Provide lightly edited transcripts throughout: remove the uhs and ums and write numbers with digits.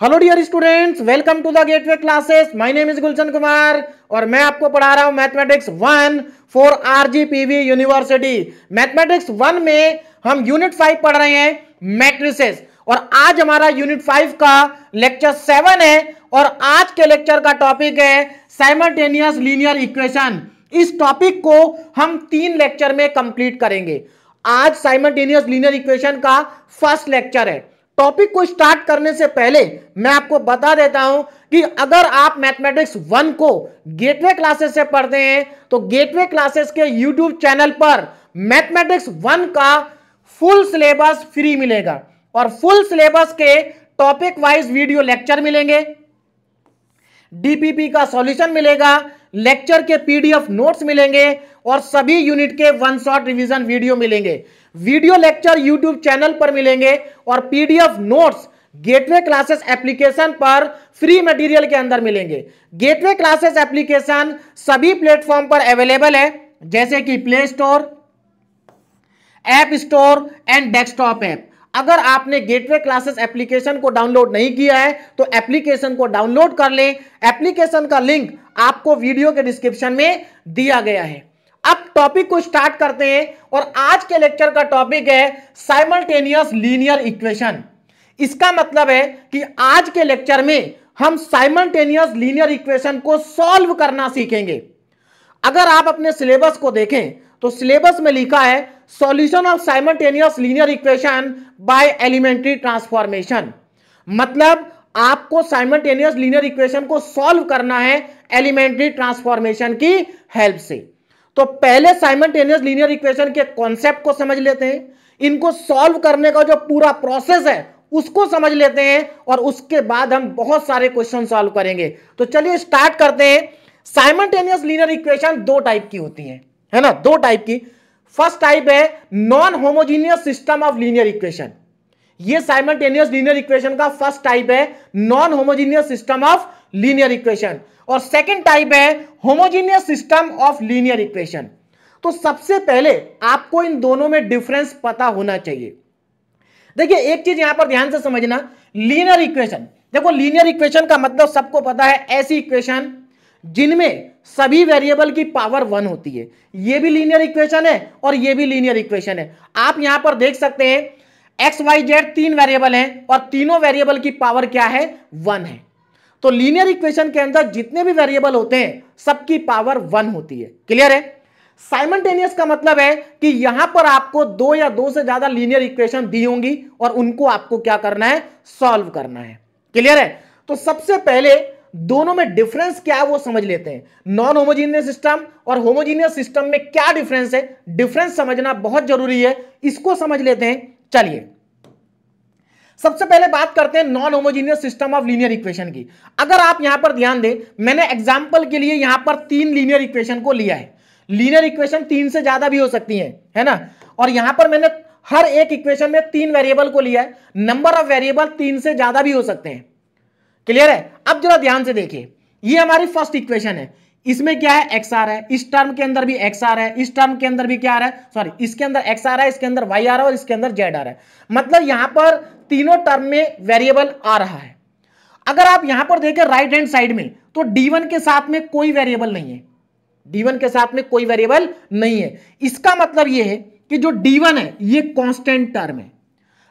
Hello dear students, welcome to the gateway classes. My name is Gulshan Kumar और मैं आपको पढ़ा रहा हूं mathematics 1 for RGPV university. Mathematics 1 में हम यूनिट 5 पढ़ रहे हैं मैट्रिसेस, और आज हमारा यूनिट 5 का लेक्चर 7 है और आज के लेक्चर का टॉपिक है साइमल्टेनियस लीनियर इक्वेशन। इस टॉपिक को हम 3 लेक्चर में कंप्लीट करेंगे। आज साइमल्टेनियस लीनियर इक्वेशन का फर्स्ट लेक्चर है। टॉपिक को स्टार्ट करने से पहले मैं आपको बता देता हूं कि अगर आप मैथमेटिक्स 1 को गेटवे क्लासेस से पढ़ते हैं तो गेटवे क्लासेस के यूट्यूब चैनल पर मैथमेटिक्स 1 का फुल सिलेबस फ्री मिलेगा और फुल सिलेबस के टॉपिक वाइज वीडियो लेक्चर मिलेंगे, डीपीपी का सॉल्यूशन मिलेगा, लेक्चर के पीडीएफ नोट्स मिलेंगे और सभी यूनिट के वन शॉट रिवीजन वीडियो मिलेंगे। वीडियो लेक्चर यूट्यूब चैनल पर मिलेंगे और PDF notes gateway classes application पर फ्री मटेरियल के अंदर मिलेंगे। गेटवे क्लासेस एप्लीकेशन सभी प्लेटफॉर्म पर अवेलेबल है, जैसे कि play store, app store and desktop app. अगर आपने गेटवे क्लासेस एप्लीकेशन को डाउनलोड नहीं किया है तो एप्लीकेशन को डाउनलोड कर लें। एप्लीकेशन का लिंक आपको वीडियो के डिस्क्रिप्शन में दिया गया है। अब टॉपिक को स्टार्ट करते हैं और आज के लेक्चर का टॉपिक है साइमल्टेनियस लीनियर इक्वेशन। इसका मतलब है कि आज के लेक्चर में हम साइमल्टेनियस लीनियर इक्वेशन को सॉल्व करना सीखेंगे। अगर आप अपने सिलेबस को देखें तो सिलेबस में लिखा है solution of simultaneous linear equation by elementary transformation. मतलब आपको साइमल्टेनियस लीनियर इक्वेशन को सॉल्व करना है एलिमेंट्री ट्रांसफॉर्मेशन की हेल्प से। तो पहले साइमल्टेनियस लीनियर इक्वेशन के कॉन्सेप्ट को समझ लेते हैं, इनको सॉल्व करने का जो पूरा प्रोसेस है उसको समझ लेते हैं और उसके बाद हम बहुत सारे क्वेश्चन सॉल्व करेंगे। तो चलिए स्टार्ट करते हैं। साइमल्टेनियस लीनियर इक्वेशन दो टाइप की होती है ना, दो टाइप की। फर्स्ट टाइप है non homogeneous system of linear equation. ये साइमल्टेनियस लीनियर इक्वेशन का फर्स्ट टाइप है, non homogeneous system of linear equation. और सेकंड टाइप है homogeneous system of linear equation. तो सबसे पहले आपको इन दोनों में डिफरेंस पता होना चाहिए। देखिए एक चीज यहां पर ध्यान से समझना, लीनियर इक्वेशन, देखो लीनियर इक्वेशन का मतलब सबको पता है, ऐसी इक्वेशन जिनमें सभी वेरिएबल की पावर 1 होती है। ये भी लीनियर इक्वेशन है और ये भी लीनियर इक्वेशन है। आप यहां पर देख सकते हैं एक्स वाई जेड 3 वेरिएबल हैं और तीनों वेरिएबल की पावर क्या है, 1 है। तो लीनियर इक्वेशन के अंदर जितने भी वेरिएबल होते हैं सबकी पावर 1 होती है। क्लियर है? साइमल्टेनियस का मतलब है कि यहां पर आपको 2 या 2 से ज्यादा लीनियर इक्वेशन दी होंगी और उनको आपको क्या करना है, सॉल्व करना है। क्लियर है? तो सबसे पहले दोनों में डिफरेंस क्या है वो समझ लेते हैं। नॉन होमोजीनियस सिस्टम और होमोजीनियस सिस्टम में क्या डिफरेंस है, डिफरेंस समझना बहुत जरूरी है, इसको समझ लेते हैं। चलिए सबसे पहले बात करते हैं non homogeneous system of linear equation की। अगर आप यहां पर ध्यान दें, मैंने एग्जांपल के लिए यहां पर 3 लीनियर इक्वेशन को लिया है। लीनियर इक्वेशन 3 से ज्यादा भी हो सकती है ना, और यहां पर मैंने हर एक इक्वेशन में 3 वेरिएबल को लिया है। नंबर ऑफ वेरिएबल 3 से ज्यादा भी हो सकते हैं। क्लियर है? अब जरा ध्यान से देखिए, ये हमारी फर्स्ट इक्वेशन है, इसमें क्या है, एक्स आ रहा है, इस टर्म के अंदर भी एक्स आ रहा है, इस टर्म के अंदर भी क्या आ रहा है, सॉरी इसके अंदर एक्स आ रहा है, इसके अंदर वाई आ रहा है और इसके अंदर जेड आ रहा है। मतलब यहां पर तीनों टर्म में वेरिएबल आ रहा है। अगर आप यहां पर देखें राइट हैंड साइड में तो D1 के साथ में कोई वेरिएबल नहीं है, D1 के साथ में कोई वेरिएबल नहीं है। इसका मतलब यह है कि जो D1 है ये कांस्टेंट टर्म है।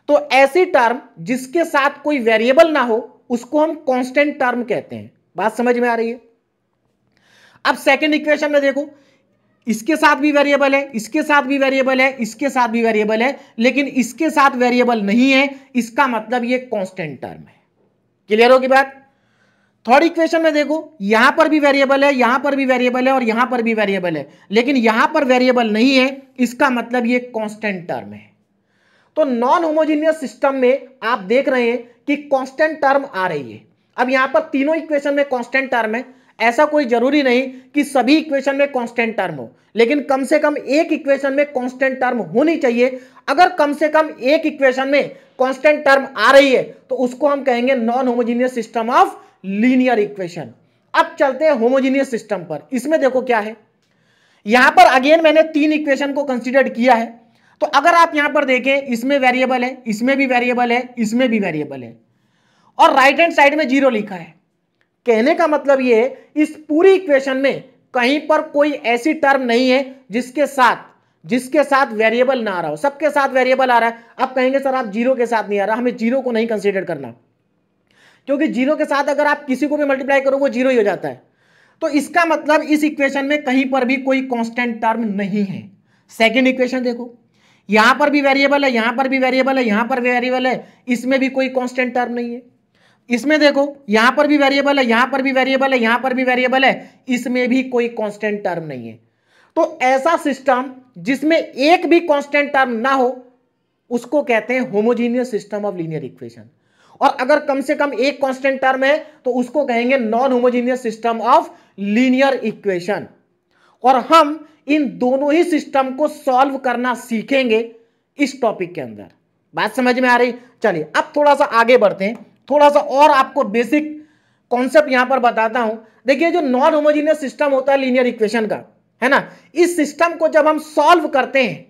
तो ऐसी टर्म जिसके साथ कोई वेरिएबल ना हो उसको हम कांस्टेंट टर्म कहते हैं। बात समझ में आ रही है? अब सेकंड इक्वेशन में देखो, इसके साथ भी वेरिएबल है, इसके साथ भी वेरिएबल है, इसके साथ भी वेरिएबल है, लेकिन इसके साथ वेरिएबल नहीं है। इसका मतलब ये कांस्टेंट टर्म है। क्लियर होगी बात? थर्ड इक्वेशन में देखो, यहां पर भी वेरिएबल है, यहां पर भी वेरिएबल है और यहां पर भी वेरिएबल है, लेकिन यहां पर वेरिएबल नहीं है। इसका मतलब ये कांस्टेंट टर्म है। तो नॉन होमोजीनियस सिस्टम में आप देख रहे हैं कि कांस्टेंट टर्म आ रही है। अब यहां पर तीनों इक्वेशन में कांस्टेंट टर्म है। ऐसा कोई जरूरी नहीं कि सभी इक्वेशन में कांस्टेंट टर्म हो, लेकिन कम से कम एक इक्वेशन में कांस्टेंट टर्म होनी चाहिए। अगर कम से कम एक इक्वेशन में कांस्टेंट टर्म आ रही है तो उसको हम कहेंगे non homogeneous system of linear equation. अब चलते हैं होमोजीनियस सिस्टम पर। इसमें देखो क्या है, यहां पर अगेन मैंने 3 इक्वेशन को कंसीडर किया है। तो अगर आप यहां पर देखें, इसमें वेरिएबल है, इसमें भी वेरिएबल है, इसमें भी वेरिएबल है, और राइट हैंड साइड में 0 लिखा है। कहने का मतलब ये है इस पूरी इक्वेशन में कहीं पर कोई ऐसी टर्म नहीं है जिसके साथ वेरिएबल ना आ रहा हो, सबके साथ वेरिएबल आ रहा है। आप कहेंगे सर आप 0 के साथ नहीं आ रहा, हमें 0 को नहीं कंसीडर करना, क्योंकि 0 के साथ अगर आप किसी को भी मल्टीप्लाई करो वो 0 ही हो जाता है। तो इसका मतलब इस इक्वेशन में कहीं पर भी कोई कांस्टेंट टर्म नहीं है। सेकंड इक्वेशन देखो, यहां पर भी वेरिएबल है, यहां पर भी वेरिएबल है, यहां पर भी वेरिएबल है, इसमें भी कोई कांस्टेंट टर्म नहीं है। इसमें देखो यहां पर भी वेरिएबल है, यहां पर भी वेरिएबल है, यहां पर भी वेरिएबल है, इसमें भी कोई कांस्टेंट टर्म नहीं है। तो ऐसा सिस्टम जिसमें एक भी कांस्टेंट टर्म ना हो उसको कहते हैं homogeneous system of linear equation. और अगर कम से कम एक कांस्टेंट टर्म है तो उसको कहेंगे non homogeneous system of linear equation. और हम इन दोनों ही सिस्टम को सॉल्व करना सीखेंगे इस टॉपिक के अंदर। बात समझ में आ रही? चलिए अब थोड़ा सा आगे बढ़ते हैं, थोड़ा सा और आपको बेसिक कॉन्सेप्ट यहां पर बताता हूं। देखिए जो नॉन होमोजीनियस सिस्टम होता है लीनियर इक्वेशन का, है ना, इस सिस्टम को जब हम सॉल्व करते हैं,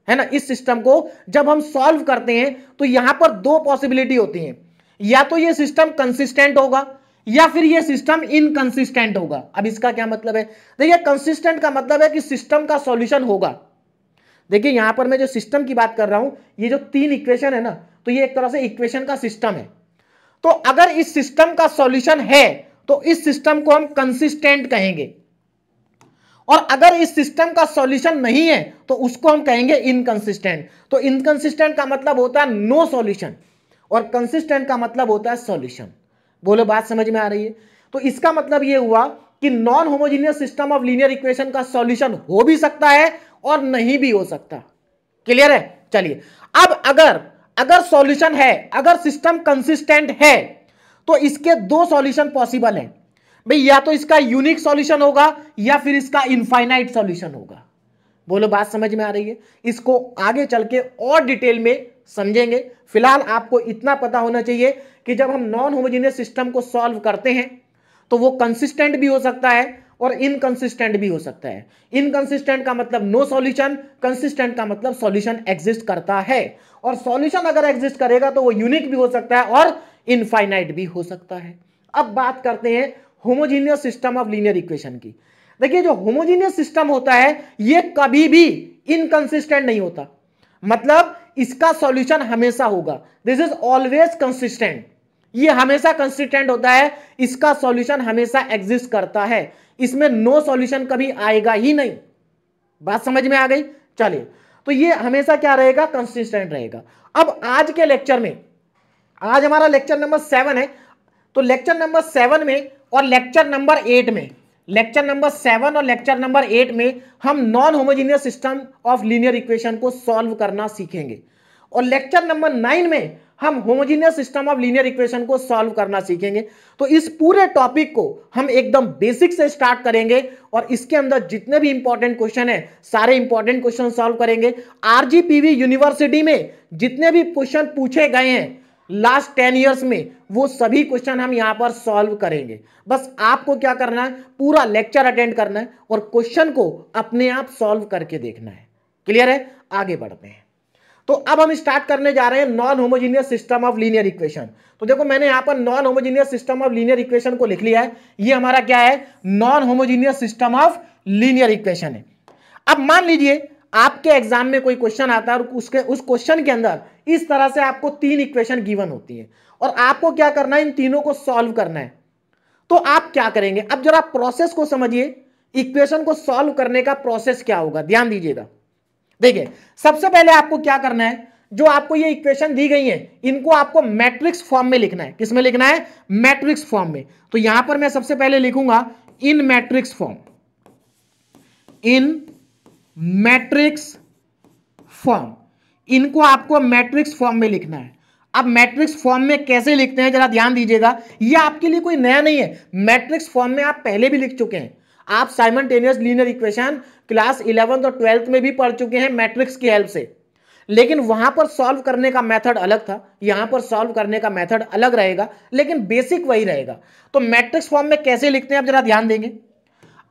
है ना, इस सिस्टम को जब हम सॉल्व करते हैं तो यहां पर दो पॉसिबिलिटी होती हैं, या तो ये सिस्टम कंसिस्टेंट होगा या फिर ये सिस्टम इनकंसिस्टेंट होगा। अब इसका क्या मतलब है? देखिए कंसिस्टेंट का मतलब है कि सिस्टम का सॉल्यूशन होगा। देखिए यहां पर मैं जो सिस्टम की बात कर रहा हूं, ये जो 3 इक्वेशन है ना, तो ये एक तरह से इक्वेशन का सिस्टम है। तो अगर इस सिस्टम का सॉल्यूशन है तो इस सिस्टम को हम कंसिस्टेंट कहेंगे, और अगर इस सिस्टम का सॉल्यूशन नहीं है तो उसको हम कहेंगे इनकंसिस्टेंट। तो इनकंसिस्टेंट का मतलब होता है नो सॉल्यूशन और कंसिस्टेंट का मतलब होता है सॉल्यूशन। बोलो बात समझ में आ रही है? तो इसका मतलब यह हुआ कि non homogeneous system of linear equation का सॉल्यूशन हो भी सकता है और नहीं भी हो सकता। क्लियर है? चलिए अब अगर सॉल्यूशन है, अगर सिस्टम कंसिस्टेंट है तो इसके दो सॉल्यूशन पॉसिबल हैं भाई, या तो इसका यूनिक सॉल्यूशन होगा या फिर इसका इनफाइनाइट सॉल्यूशन होगा। बोलो बात समझ में आ रही है? इसको आगे चल के और डिटेल में समझेंगे। फिलहाल आपको इतना पता होना चाहिए कि जब हम नॉन होमोजेनियस सिस्टम को सॉल्व करते हैं तो वो कंसिस्टेंट भी हो सकता है और इनकंसिस्टेंट भी हो सकता है। इनकंसिस्टेंट का मतलब नो सॉल्यूशन, कंसिस्टेंट का मतलब सॉल्यूशन एग्जिस्ट करता है। और सॉल्यूशन अगर एग्जिस्ट करेगा तो वो यूनिक भी हो सकता है और इनफाइनाइट भी हो सकता है। अब बात करते हैं homogeneous system of linear equation की। देखिए जो होमोजेनियस सिस्टम होता है ये कभी भी इनकंसिस्टेंट नहीं होता, मतलब इसका सॉल्यूशन हमेशा होगा। दिस इज ऑलवेज कंसिस्टेंट, ये हमेशा कंसिस्टेंट होता है, इसका सॉल्यूशन हमेशा एग्जिस्ट करता है, इसमें नो सॉल्यूशन कभी आएगा ही नहीं। बात समझ में आ गई? चलिए तो ये हमेशा क्या रहेगा? कंसिस्टेंट रहेगा। अब आज के लेक्चर में, आज हमारा लेक्चर नंबर 7 है, तो लेक्चर नंबर 7 में और लेक्चर नंबर 8 में, लेक्चर नंबर 7 और लेक्चर नंबर 8 में हम non homogeneous system of linear equation को सॉल्व करना सीखेंगे। और लेक्चर नंबर 9 में हम homogeneous system of linear equation को सॉल्व करना सीखेंगे। तो इस पूरे टॉपिक को हम एकदम बेसिक से स्टार्ट करेंगे और इसके अंदर जितने भी इंपॉर्टेंट क्वेश्चन है सारे इंपॉर्टेंट क्वेश्चन सॉल्व करेंगे। आरजीपीवी यूनिवर्सिटी में जितने भी क्वेश्चन पूछे गए हैं लास्ट 10 इयर्स में, वो सभी क्वेश्चन हम यहां पर सॉल्व करेंगे। बस आपको क्या करना है? पूरा लेक्चर अटेंड करना है और क्वेश्चन को अपने आप सॉल्व करके देखना है। क्लियर है? आगे बढ़ते हैं। तो अब हम स्टार्ट करने जा रहे हैं non homogeneous system of linear equation. तो देखो मैंने यहां पर non homogeneous system of linear equation को लिख लिया है। ये हमारा क्या है? Non homogeneous system of linear equation है। अब मान लीजिए आपके एग्जाम में कोई क्वेश्चन आता है और उस क्वेश्चन के अंदर इस तरह से आपको 3 इक्वेशन गिवन होती है और आपको क्या करना है? इन तीनों को सॉल्व करना है। तो आप क्या करेंगे? अब जरा प्रोसेस को समझिए, इक्वेशन को सॉल्व करने का प्रोसेस क्या होगा, ध्यान दीजिएगा। देखिए सबसे पहले आपको क्या करना है? जो आपको ये इक्वेशन दी गई है इनको आपको मैट्रिक्स फॉर्म में लिखना है। किस में लिखना है? मैट्रिक्स फॉर्म में। तो यहां पर मैं सबसे पहले लिखूंगा इन मैट्रिक्स फॉर्म, इन मैट्रिक्स फॉर्म। इनको आपको मैट्रिक्स फॉर्म में लिखना है। अब मैट्रिक्स फॉर्म में कैसे लिखते हैं जरा ध्यान दीजिएगा, ये आपके लिए कोई नया नहीं है, मैट्रिक्स फॉर्म में आप पहले भी लिख चुके हैं। आप simultaneous linear equation class 11th और 12th में भी पढ़ चुके हैं मैट्रिक्स की हेल्प से, लेकिन वहां पर सॉल्व करने का मेथड अलग था, यहां पर सॉल्व करने का मेथड अलग रहेगा, लेकिन बेसिक वही रहेगा। तो मैट्रिक्स फॉर्म में कैसे लिखते हैं आप जरा ध्यान देंगे।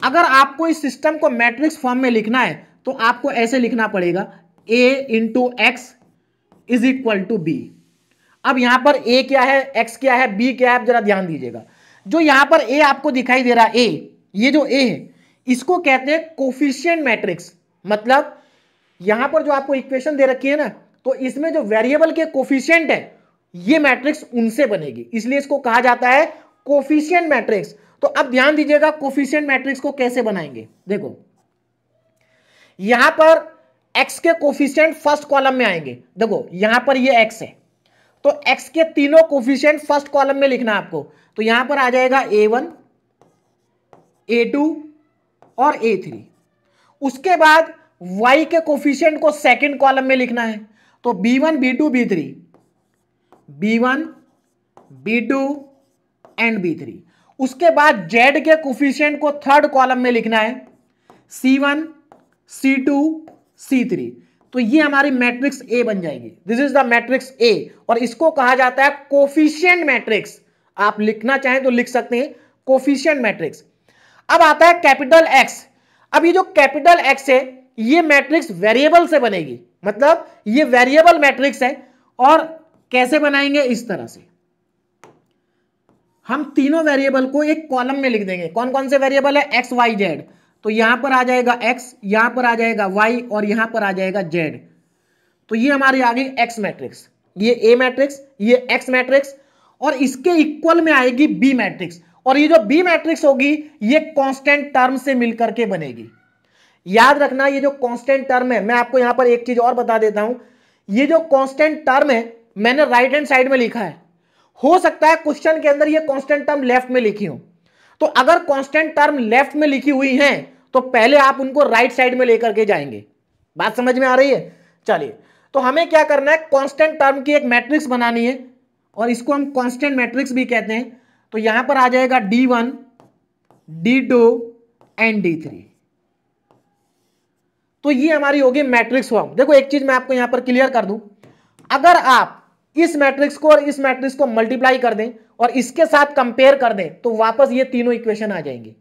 अगर आपको इस सिस्टम को मैट्रिक्स फॉर्म में लिखना है तो आपको ऐसे लिखना पड़ेगा a into x is equal to b. अब यहां पर ए क्या है, एक्स क्या है, बी क्या है, जरा ध्यान दीजिएगा। जो यहां पर ए आपको दिखाई दे रहा है, ए, ये जो ए है इसको कहते हैं कोफिशिएंट मैट्रिक्स। मतलब यहां पर जो आपको इक्वेशन दे रखी है ना, तो इसमें जो वेरिएबल के कोफिशिएंट है ये मैट्रिक्स उनसे बनेगी, इसलिए इसको कहा जाता है कोफिशिएंट मैट्रिक्स। तो अब ध्यान दीजिएगा कोफिशिएंट मैट्रिक्स को कैसे बनाएंगे। देखो यहां पर x के कोफिशिएंट फर्स्ट कॉलम में आएंगे। देखो यहां पर ये x है, तो x के तीनों कोफिशिएंट फर्स्ट कॉलम में लिखना है आपको। तो यहां पर आ जाएगा a1, a2 और a3। उसके बाद y के कोफिशिएंट को सेकंड कॉलम में लिखना है, तो b1, b2, b3, b1, b2 and b3। उसके बाद z के कोफिशिएंट को थर्ड कॉलम में लिखना है, c1, c2, c3। तो ये हमारी मैट्रिक्स ए बन जाएगी। This is the matrix A, और इसको कहा जाता है कोफिशिएंट मैट्रिक्स। आप लिखना चाहें तो लिख सकते हैं कोफिशिएंट मैट्रिक्स। अब आता है कैपिटल एक्स। अब ये जो कैपिटल एक्स है ये मैट्रिक्स वेरिएबल से बनेगी, मतलब ये वेरिएबल मैट्रिक्स है। और कैसे बनाएंगे, इस तरह से हम तीनों वेरिएबल को एक कॉलम में लिख देंगे। कौन कौन से वेरिएबल है, एक्स वाई जेड। तो यहां पर आ जाएगा x, यहां पर आ जाएगा y और यहां पर आ जाएगा z। तो ये हमारी आ गई x मैट्रिक्स, ये a मैट्रिक्स, ये x मैट्रिक्स, और इसके इक्वल में आएगी b मैट्रिक्स। और ये जो b मैट्रिक्स होगी ये कांस्टेंट टर्म से मिलकर के बनेगी। याद रखना ये जो कांस्टेंट टर्म है, मैं आपको यहां पर एक चीज और बता देता हूं, ये जो कांस्टेंट टर्म है मैंने राइट हैंड साइड में लिखा है। हो सकता है क्वेश्चन के अंदर ये कांस्टेंट टर्म लेफ्ट में लिखी हो, तो अगर कांस्टेंट टर्म लेफ्ट में लिखी हुई है तो पहले आप उनको राइट साइड में लेकर के जाएंगे। बात समझ में आ रही है। चलिए, तो हमें क्या करना है, कांस्टेंट टर्म की एक मैट्रिक्स बनानी है, और इसको हम कांस्टेंट मैट्रिक्स भी कहते हैं। तो यहां पर आ जाएगा d1, d2 एंड d3। तो ये हमारी होगी मैट्रिक्स फॉर्म। देखो एक चीज मैं आपको यहां पर क्लियर कर दूं, अगर आप इस मैट्रिक्स को और इस मैट्रिक्स को मल्टीप्लाई कर दें और इसके साथ कंपेयर कर दें तो वापस ये तीनों इक्वेशन आ जाएंगी।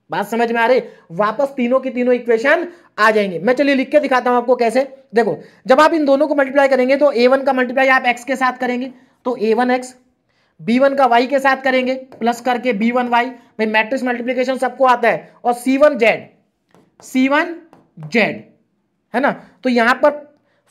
बात समझ में आ रही, वापस तीनों की तीनों इक्वेशन आ जाएंगे। मैं चलिए लिख के दिखाता हूं आपको कैसे। देखो जब आप इन दोनों को मल्टीप्लाई करेंगे तो a1 का मल्टीप्लाई आप x के साथ करेंगे तो a1x, b1 का y के साथ करेंगे प्लस करके b1y। भाई मैट्रिक्स मल्टीप्लिकेशन सबको आता है। और c1z है ना। तो यहां पर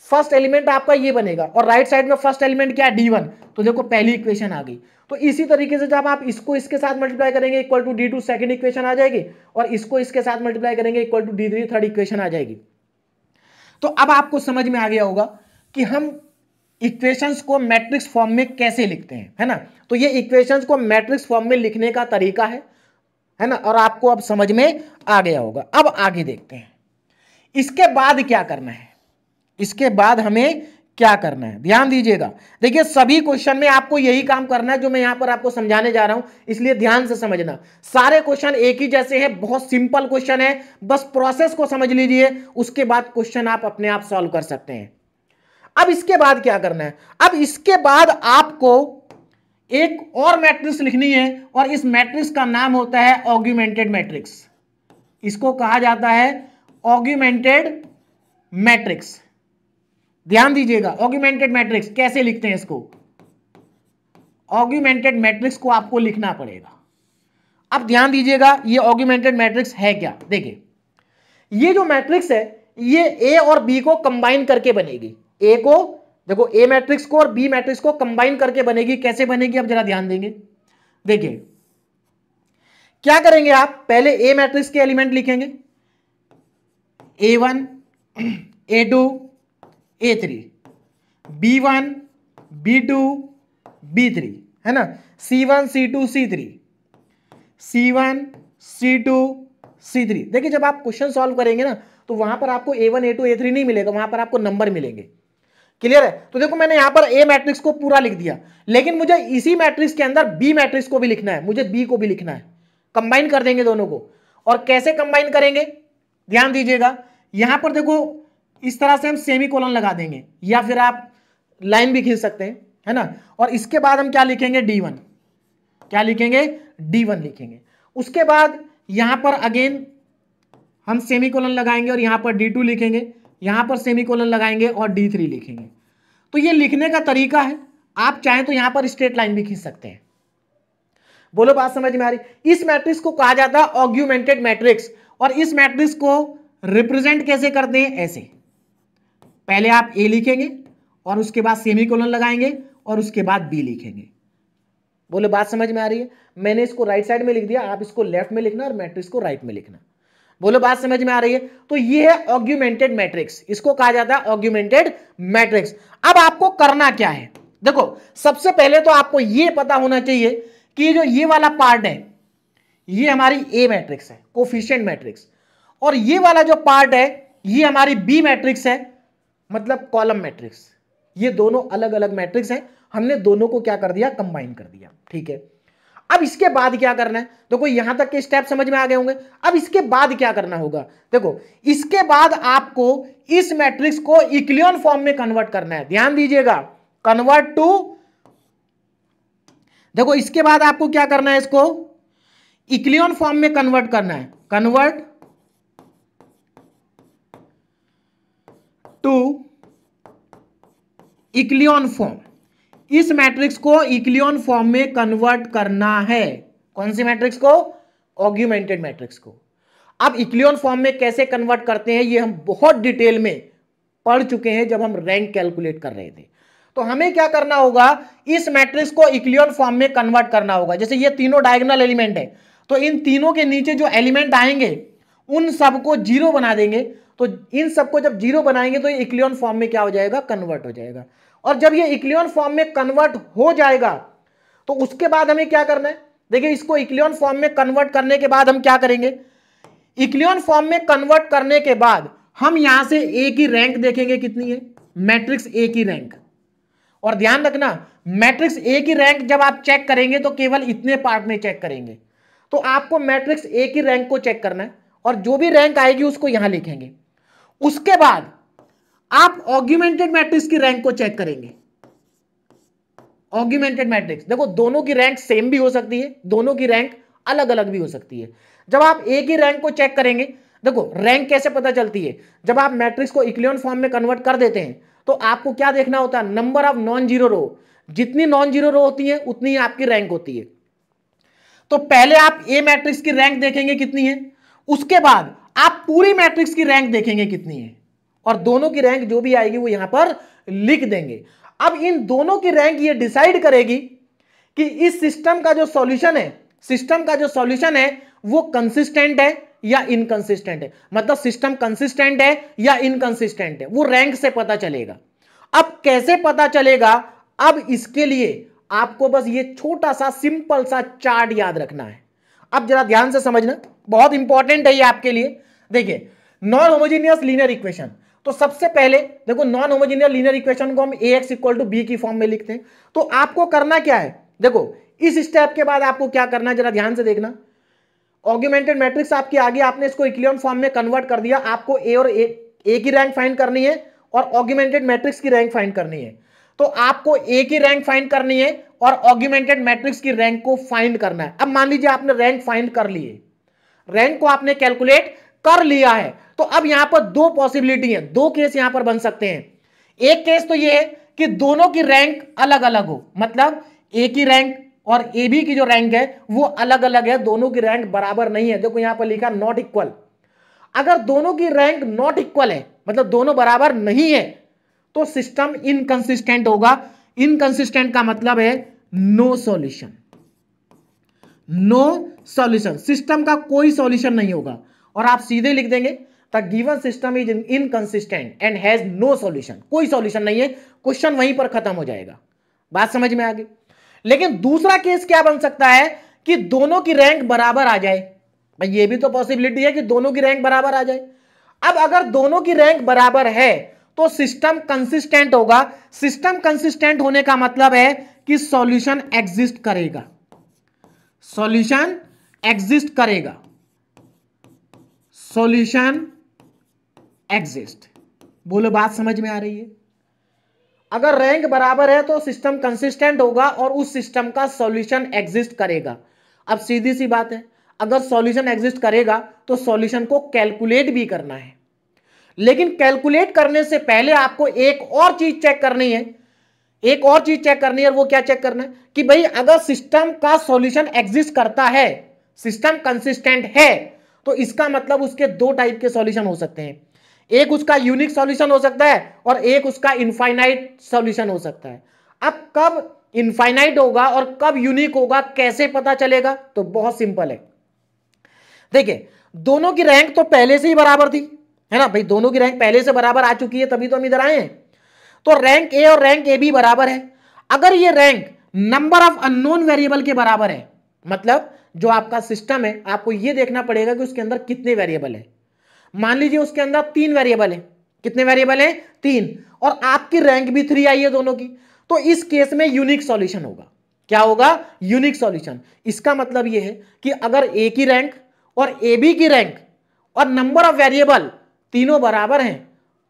फर्स्ट एलिमेंट आपका ये बनेगा, और राइट साइड में फर्स्ट एलिमेंट क्या है, d1। तो देखो पहली इक्वेशन आ गई। तो इसी तरीके से जब आप इसको इसके साथ मल्टीप्लाई करेंगे equal to d2 second equation आ जाएगी, और इसको इसके साथ मल्टीप्लाई करेंगे equal to d3 third equation आ जाएगी। तो अब आपको समझ में आ गया होगा कि हम इक्वेशंस को मैट्रिक्स फॉर्म में कैसे लिखते हैं, है ना। तो ये इक्वेशंस को मैट्रिक्स फॉर्म में लिखने का तरीका है ना, और आपको अब समझ में आ गया होगा। अब आगे देखते हैं इसके बाद क्या करना है। इसके बाद हमें क्या करना है, ध्यान दीजिएगा। देखिए सभी क्वेश्चन में आपको यही काम करना है जो मैं यहां पर आपको समझाने जा रहा हूं, इसलिए ध्यान से समझना। सारे क्वेश्चन एक ही जैसे हैं, बहुत सिंपल क्वेश्चन है, बस प्रोसेस को समझ लीजिए, उसके बाद क्वेश्चन आप अपने आप सॉल्व कर सकते हैं। अब इसके बाद क्या करना है, अब इसके बाद आपको एक और मैट्रिक्स लिखनी है, और इस मैट्रिक्स का नाम होता है ऑग्यूमेंटेड मैट्रिक्स। इसको कहा जाता है ऑग्यूमेंटेड मैट्रिक्स। ध्यान दीजिएगा, ऑग्यूमेंटेड मैट्रिक्स कैसे लिखते हैं इसको। ऑग्यूमेंटेड मैट्रिक्स को आपको लिखना पड़ेगा। अब ध्यान दीजिएगा ये ऑग्यूमेंटेड मैट्रिक्स है क्या। देखिए ये जो मैट्रिक्स है ये ए और बी को कंबाइन करके बनेगी। ए को देखो, ए मैट्रिक्स को और बी मैट्रिक्स को कंबाइन करके बनेगी। कैसे बनेगी अब जरा ध्यान देंगे। देखिए क्या करेंगे आप, पहले ए मैट्रिक्स के एलिमेंट लिखेंगे, a1, a2, a3, b1, b2, b3, है ना, c1, c2, c3, c1, c2, c3। देखिए जब आप क्वेश्चन सॉल्व करेंगे ना तो वहां पर आपको a1, a2, a3 नहीं मिलेगा, वहां पर आपको नंबर मिलेंगे। क्लियर है। तो देखो मैंने यहां पर ए मैट्रिक्स को पूरा लिख दिया, लेकिन मुझे इसी मैट्रिक्स के अंदर बी मैट्रिक्स को भी लिखना है, मुझे बी को भी लिखना है। कंबाइन कर देंगे दोनों को। और कैसे कंबाइन करेंगे, ध्यान दीजिएगा। यहां पर देखो इस तरह से हम सेमीकोलन लगा देंगे, या फिर आप लाइन भी खींच सकते हैं, है ना। और इसके बाद हम क्या लिखेंगे, d1। क्या लिखेंगे, d1 लिखेंगे। उसके बाद यहां पर अगेन हम सेमीकोलन लगाएंगे और यहां पर d2 लिखेंगे, यहां पर सेमीकोलन लगाएंगे और d3 लिखेंगे। तो ये लिखने का तरीका है। आप चाहें तो यहां पर स्ट्रेट लाइन भी खींच सकते हैं। बोलो बात समझ में आ रही। इस मैट्रिक्स को कहा जाता है ऑग्यूमेंटेड मैट्रिक्स, और इस मैट्रिक्स को रिप्रेजेंट कैसे करते हैं, ऐसे पहले आप ए लिखेंगे और उसके बाद सेमीकोलन लगाएंगे और उसके बाद बी लिखेंगे। बोलो बात समझ में आ रही है। मैंने इसको राइट साइड में लिख दिया, आप इसको लेफ्ट में लिखना और मैट्रिक्स को राइट में लिखना। बोलो बात समझ में आ रही है। तो ये है ऑग्यूमेंटेड मैट्रिक्स, इसको कहा जाता है ऑग्यूमेंटेड मैट्रिक्स। अब आपको करना क्या है, देखो सबसे पहले तो आपको ये पता होना चाहिए कि जो ये वाला पार्ट है ये हमारी ए मैट्रिक्स है, कोफिशिएंट मैट्रिक्स, और ये वाला जो पार्ट है ये हमारी बी मैट्रिक्स है, मतलब कॉलम मैट्रिक्स। ये दोनों अलग अलग मैट्रिक्स हैं, हमने दोनों को क्या कर दिया, कंबाइन कर दिया। ठीक है, अब इसके बाद क्या करना है, देखो यहां तक के स्टेप समझ में आ गए होंगे। अब इसके बाद क्या करना होगा, देखो इसके बाद आपको इस मैट्रिक्स को इक्लियन फॉर्म में कन्वर्ट करना है। ध्यान दीजिएगा, कन्वर्ट टू, देखो इसके बाद आपको क्या करना है, इसको इक्लियन फॉर्म में कन्वर्ट करना है। कन्वर्ट टू इक्लियन फॉर्म, इस मैट्रिक्स को इक्लियन फॉर्म में कन्वर्ट करना है। कौन सी मैट्रिक्स को, ऑग्यूमेंटेड मैट्रिक्स को। अब इक्लियन फॉर्म में कैसे कन्वर्ट करते हैं ये हम बहुत डिटेल में पढ़ चुके हैं जब हम रैंक कैलकुलेट कर रहे थे। तो हमें क्या करना होगा, इस मैट्रिक्स को इक्लियन फॉर्म में कन्वर्ट करना होगा। जैसे ये तीनों डायगोनल एलिमेंट है, तो इन तीनों के नीचे जो एलिमेंट आएंगे उन सबको जीरो बना देंगे। तो इन सबको जब जीरो बनाएंगे तो ये इक्लियन फॉर्म में क्या हो जाएगा, कन्वर्ट हो जाएगा। और जब ये इक्लियन फॉर्म में कन्वर्ट हो जाएगा तो उसके बाद हमें क्या करना है, देखिए इसको इक्लियन फॉर्म में कन्वर्ट करने के बाद हम क्या करेंगे, इक्लियन फॉर्म में कन्वर्ट करने के बाद हम यहां से ए की रैंक देखेंगे कितनी है, मैट्रिक्स ए की रैंक। और ध्यान रखना, मैट्रिक्स ए की रैंक जब आप चेक करेंगे तो केवल इतने पार्ट में चेक करेंगे। तो आपको मैट्रिक्स ए की रैंक को चेक करना है और जो भी रैंक आएगी उसको यहां लिखेंगे। उसके बाद आप ऑग्यूमेंटेड मैट्रिक्स की रैंक को चेक करेंगे। ऑग्यूमेंटेड मैट्रिक्स, देखो दोनों की रैंक सेम भी हो सकती है, दोनों की रैंक अलग अलग भी हो सकती है। जब आप ए की रैंक को चेक करेंगे, देखो रैंक कैसे पता चलती है, जब आप मैट्रिक्स को इक्लियन फॉर्म में कन्वर्ट कर देते हैं तो आपको क्या देखना होता है, नंबर ऑफ नॉन जीरो रो। जितनी नॉन जीरो रो होती है उतनी ही आपकी रैंक होती है। तो पहले आप ए मैट्रिक्स की रैंक देखेंगे कितनी है, उसके बाद आप पूरी मैट्रिक्स की रैंक देखेंगे कितनी है, और दोनों की रैंक जो भी आएगी वो यहां पर लिख देंगे। अब इन दोनों की रैंक ये डिसाइड करेगी कि इस सिस्टम का जो सॉल्यूशन है, सिस्टम का जो सॉल्यूशन है वो कंसिस्टेंट है या इनकंसिस्टेंट है। मतलब सिस्टम कंसिस्टेंट है या इनकंसिस्टेंट है, वो रैंक से पता चलेगा। अब कैसे पता चलेगा, अब इसके लिए आपको बस ये छोटा सा सिंपल सा चार्ट याद रखना है। अब जरा ध्यान से समझना, बहुत इंपॉर्टेंट है ये आपके लिए। देखिए नॉन होमोजेनियस लीनियर इक्वेशन, तो सबसे पहले देखो नॉन होमोजेनियस लीनियर इक्वेशन को हम ax इक्वल टू बी की फॉर्म में लिखते हैं। तो आपको करना क्या है, देखो इस स्टेप के बाद आपको क्या करना है, जरा ध्यान से देखना। ऑग्यूमेंटेड मैट्रिक्स आपके आगे, आपने इसको इक्लियन फॉर्म में कन्वर्ट कर दिया। आपको ए और ए की रैंक फाइंड करनी है और ऑग्यूमेंटेड मैट्रिक्स की रैंक फाइंड करनी है। तो आपको ए की रैंक फाइंड करनी है और ऑग्यूमेंटेड मैट्रिक्स की रैंक को फाइंड करना है। अब मान लीजिए आपने रैंक फाइंड कर ली है, रैंक को आपने कैलकुलेट कर लिया है, तो अब यहां पर दो पॉसिबिलिटी है, दो केस यहां पर बन सकते हैं। एक केस तो ये है कि दोनों की रैंक अलग अलग हो, मतलब ए की रैंक और ए बी की जो रैंक है वो अलग अलग है, दोनों की रैंक बराबर नहीं है। देखो यहां पर लिखा नॉट इक्वल। अगर दोनों की रैंक नॉट इक्वल है, मतलब दोनों बराबर नहीं है, तो सिस्टम इनकंसिस्टेंट होगा। इनकंसिस्टेंट का मतलब है no solution, no solution, system का कोई सॉल्यूशन नहीं होगा। और आप सीधे लिख देंगे the given system is inconsistent and has no solution. कोई सॉल्यूशन नहीं है, क्वेश्चन वहीं पर खत्म हो जाएगा। बात समझ में आ गई। लेकिन दूसरा केस क्या बन सकता है कि दोनों की रैंक बराबर आ जाए। भाई ये भी तो पॉसिबिलिटी है कि दोनों की रैंक बराबर आ जाए। अब अगर दोनों की रैंक बराबर है तो सिस्टम कंसिस्टेंट होगा। सिस्टम कंसिस्टेंट होने का मतलब है कि सॉल्यूशन एग्जिस्ट करेगा, सॉल्यूशन एग्जिस्ट करेगा, सॉल्यूशन एग्जिस्ट। बोलो बात समझ में आ रही है। अगर रैंक बराबर है तो सिस्टम कंसिस्टेंट होगा और उस सिस्टम का सॉल्यूशन एग्जिस्ट करेगा। अब सीधी सी बात है, अगर सॉल्यूशन एग्जिस्ट करेगा तो सॉल्यूशन को कैलकुलेट भी करना है। लेकिन कैलकुलेट करने से पहले आपको एक और चीज चेक करनी है। एक और चीज चेक करनी है, और वो क्या चेक करना है कि भाई अगर सिस्टम का सॉल्यूशन एग्जिस्ट करता है, सिस्टम कंसिस्टेंट है, तो इसका मतलब उसके दो टाइप के सॉल्यूशन हो सकते हैं। एक उसका यूनिक सॉल्यूशन हो सकता है और एक उसका इनफाइनाइट सॉल्यूशन हो सकता है। अब कब इनफाइनाइट होगा और कब यूनिक होगा, कैसे पता चलेगा? तो बहुत सिंपल है। देखिए, दोनों की रैंक तो पहले से ही बराबर थी, है ना भाई, दोनों की रैंक पहले से बराबर आ चुकी है, तभी तो हम इधर आए हैं। तो रैंक ए और रैंक ए भी बराबर है। अगर ये rank number of unknown variable के बराबर है, मतलब जो आपका सिस्टम है, आपको ये देखना पड़ेगा कि उसके अंदर कितने वेरिएबल है। मान लीजिए उसके अंदर 3 वेरिएबल है। कितने वेरिएबल है? 3। और आपकी रैंक भी 3 आई है दोनों की, तो इस केस में यूनिक सॉल्यूशन होगा। क्या होगा? Unique solution. इसका मतलब यह है कि अगर ए की रैंक और ए बी की रैंक और नंबर ऑफ वेरिएबल तीनों बराबर हैं,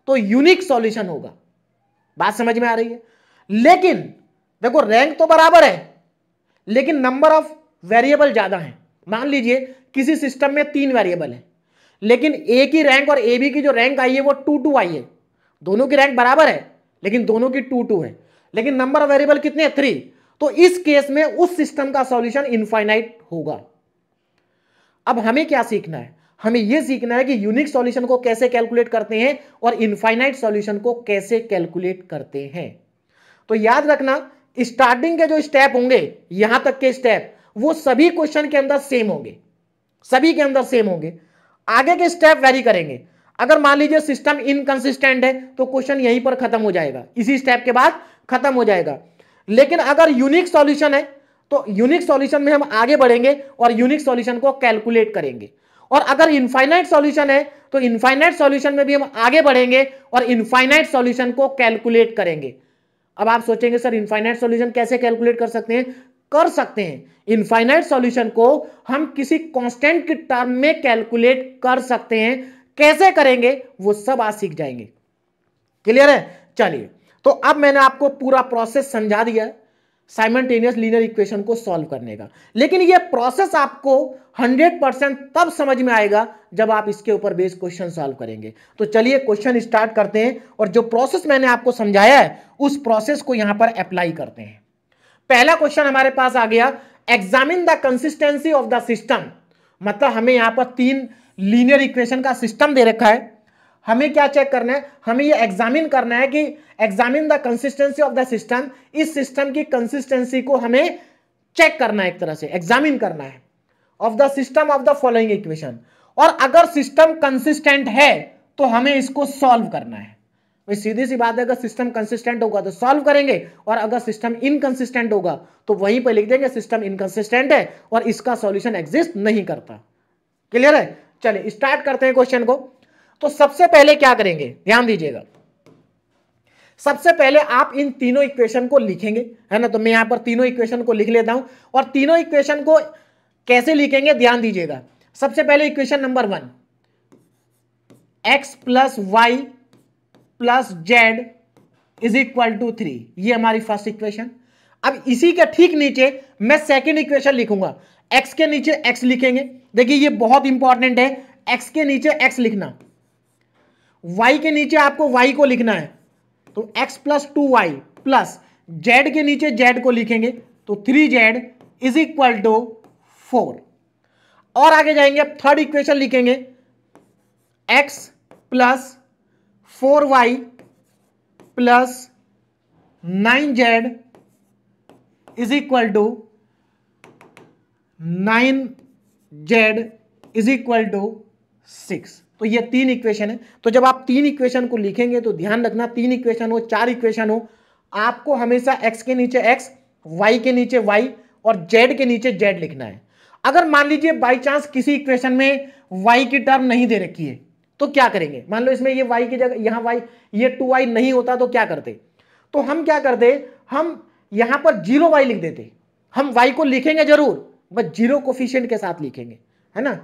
तो यूनिक सॉल्यूशन होगा। बात समझ में आ रही है? लेकिन देखो, रैंक तो बराबर है लेकिन नंबर ऑफ वेरिएबल ज्यादा है। मान लीजिए किसी सिस्टम में 3 वेरिएबल है, लेकिन ए की रैंक और ए बी की जो रैंक आई है वो 2-2 आई है। दोनों की रैंक बराबर है लेकिन दोनों की 2-2 है, लेकिन नंबर ऑफ वेरिएबल कितने? 3। तो इस केस में उस सिस्टम का सॉल्यूशन इनफाइनाइट होगा। अब हमें क्या सीखना है? हमें यह सीखना है कि यूनिक सॉल्यूशन को कैसे कैलकुलेट करते हैं और इनफाइनाइट सॉल्यूशन को कैसे कैलकुलेट करते हैं। तो याद रखना, स्टार्टिंग के जो स्टेप होंगे, यहां तक के स्टेप, वो सभी क्वेश्चन के अंदर सेम होंगे, सभी के अंदर सेम होंगे। आगे के स्टेप वेरी करेंगे। अगर मान लीजिए सिस्टम इनकंसिस्टेंट है तो क्वेश्चन यहीं पर खत्म हो जाएगा, इसी स्टेप के बाद खत्म हो जाएगा। लेकिन अगर यूनिक सॉल्यूशन है तो यूनिक सॉल्यूशन में हम आगे बढ़ेंगे और यूनिक सॉल्यूशन को कैलकुलेट करेंगे। और अगर इनफाइनाइट सॉल्यूशन है तो इनफाइनाइट सॉल्यूशन में भी हम आगे बढ़ेंगे और इनफाइनाइट सॉल्यूशन को कैलकुलेट करेंगे। अब आप सोचेंगे सर इनफाइनाइट सॉल्यूशन कैसे कैलकुलेट कर सकते हैं? कर सकते हैं। इनफाइनाइट सॉल्यूशन को हम किसी कांस्टेंट की टर्म में कैलकुलेट कर सकते हैं। कैसे करेंगे वो सब आज सीख जाएंगे। क्लियर है? चलिए, तो अब मैंने आपको पूरा प्रोसेस समझा दिया है साइमल्टेनियस लीनियर इक्वेशन को सॉल्व करने का। लेकिन यह प्रोसेस आपको 100% तब समझ में आएगा जब आप इसके ऊपर बेस्ड क्वेश्चन सॉल्व करेंगे। तो चलिए क्वेश्चन स्टार्ट करते हैं और जो प्रोसेस मैंने आपको समझाया है उस प्रोसेस को यहां पर अप्लाई करते हैं। पहला क्वेश्चन हमारे पास आ गया, examine the consistency of the system. मतलब हमें यहां पर 3 लीनियर इक्वेशन का सिस्टम दे रखा है। हमें क्या चेक करना है? हमें यह एग्जामिन करना है कि examine the consistency of the system. इस सिस्टम की कंसिस्टेंसी को हमें चेक करना है, एक तरह से एग्जामिन करना है of the system of the following equation. और अगर सिस्टम कंसिस्टेंट है तो हमें इसको सॉल्व करना है। भाई सीधी सी बात है, अगर सिस्टम कंसिस्टेंट होगा तो सॉल्व करेंगे, और अगर सिस्टम इनकंसिस्टेंट होगा तो वहीं पर लिख देंगे सिस्टम इनकंसिस्टेंट है और इसका सॉल्यूशन एग्जिस्ट नहीं करता। क्लियर है? चलिए स्टार्ट करते हैं क्वेश्चन को। तो सबसे पहले क्या करेंगे, ध्यान दीजिएगा। सबसे पहले आप इन तीनों इक्वेशन को लिखेंगे, है ना। तो मैं यहां पर तीनों इक्वेशन को लिख लेता हूं। और तीनों इक्वेशन को कैसे लिखेंगे ध्यान दीजिएगा। सबसे पहले equation number 1, x + y + z = 3, ये हमारी फर्स्ट इक्वेशन। अब इसी के ठीक नीचे मैं सेकंड इक्वेशन लिखूंगा। x के नीचे x लिखेंगे। देखिए ये बहुत इंपॉर्टेंट है, x के नीचे x लिखना। y के नीचे आपको y को लिखना है, तो x + 2y प्लस z के नीचे z को लिखेंगे, तो 3z = 4। और आगे जाएंगे, अब थर्ड इक्वेशन लिखेंगे, x + 4y + 9z = 9z = 6। तो ये 3 इक्वेशन है। तो जब आप 3 इक्वेशन को लिखेंगे तो ध्यान रखना 3 इक्वेशन हो, 4 इक्वेशन हो, आपको हमेशा x के नीचे x, y के नीचे y और z के नीचे z लिखना है। अगर मान लीजिए बाई चांस किसी इक्वेशन में y की टर्म नहीं दे रखी है तो क्या करेंगे? मान लो इसमें ये y की जगह यहां y, ये 2y नहीं होता तो क्या करते? तो हम क्या करते, हम यहां पर 0y लिख देते। हम y को लिखेंगे जरूर, बस 0 कोफिशिएंट के साथ लिखेंगे, है ना।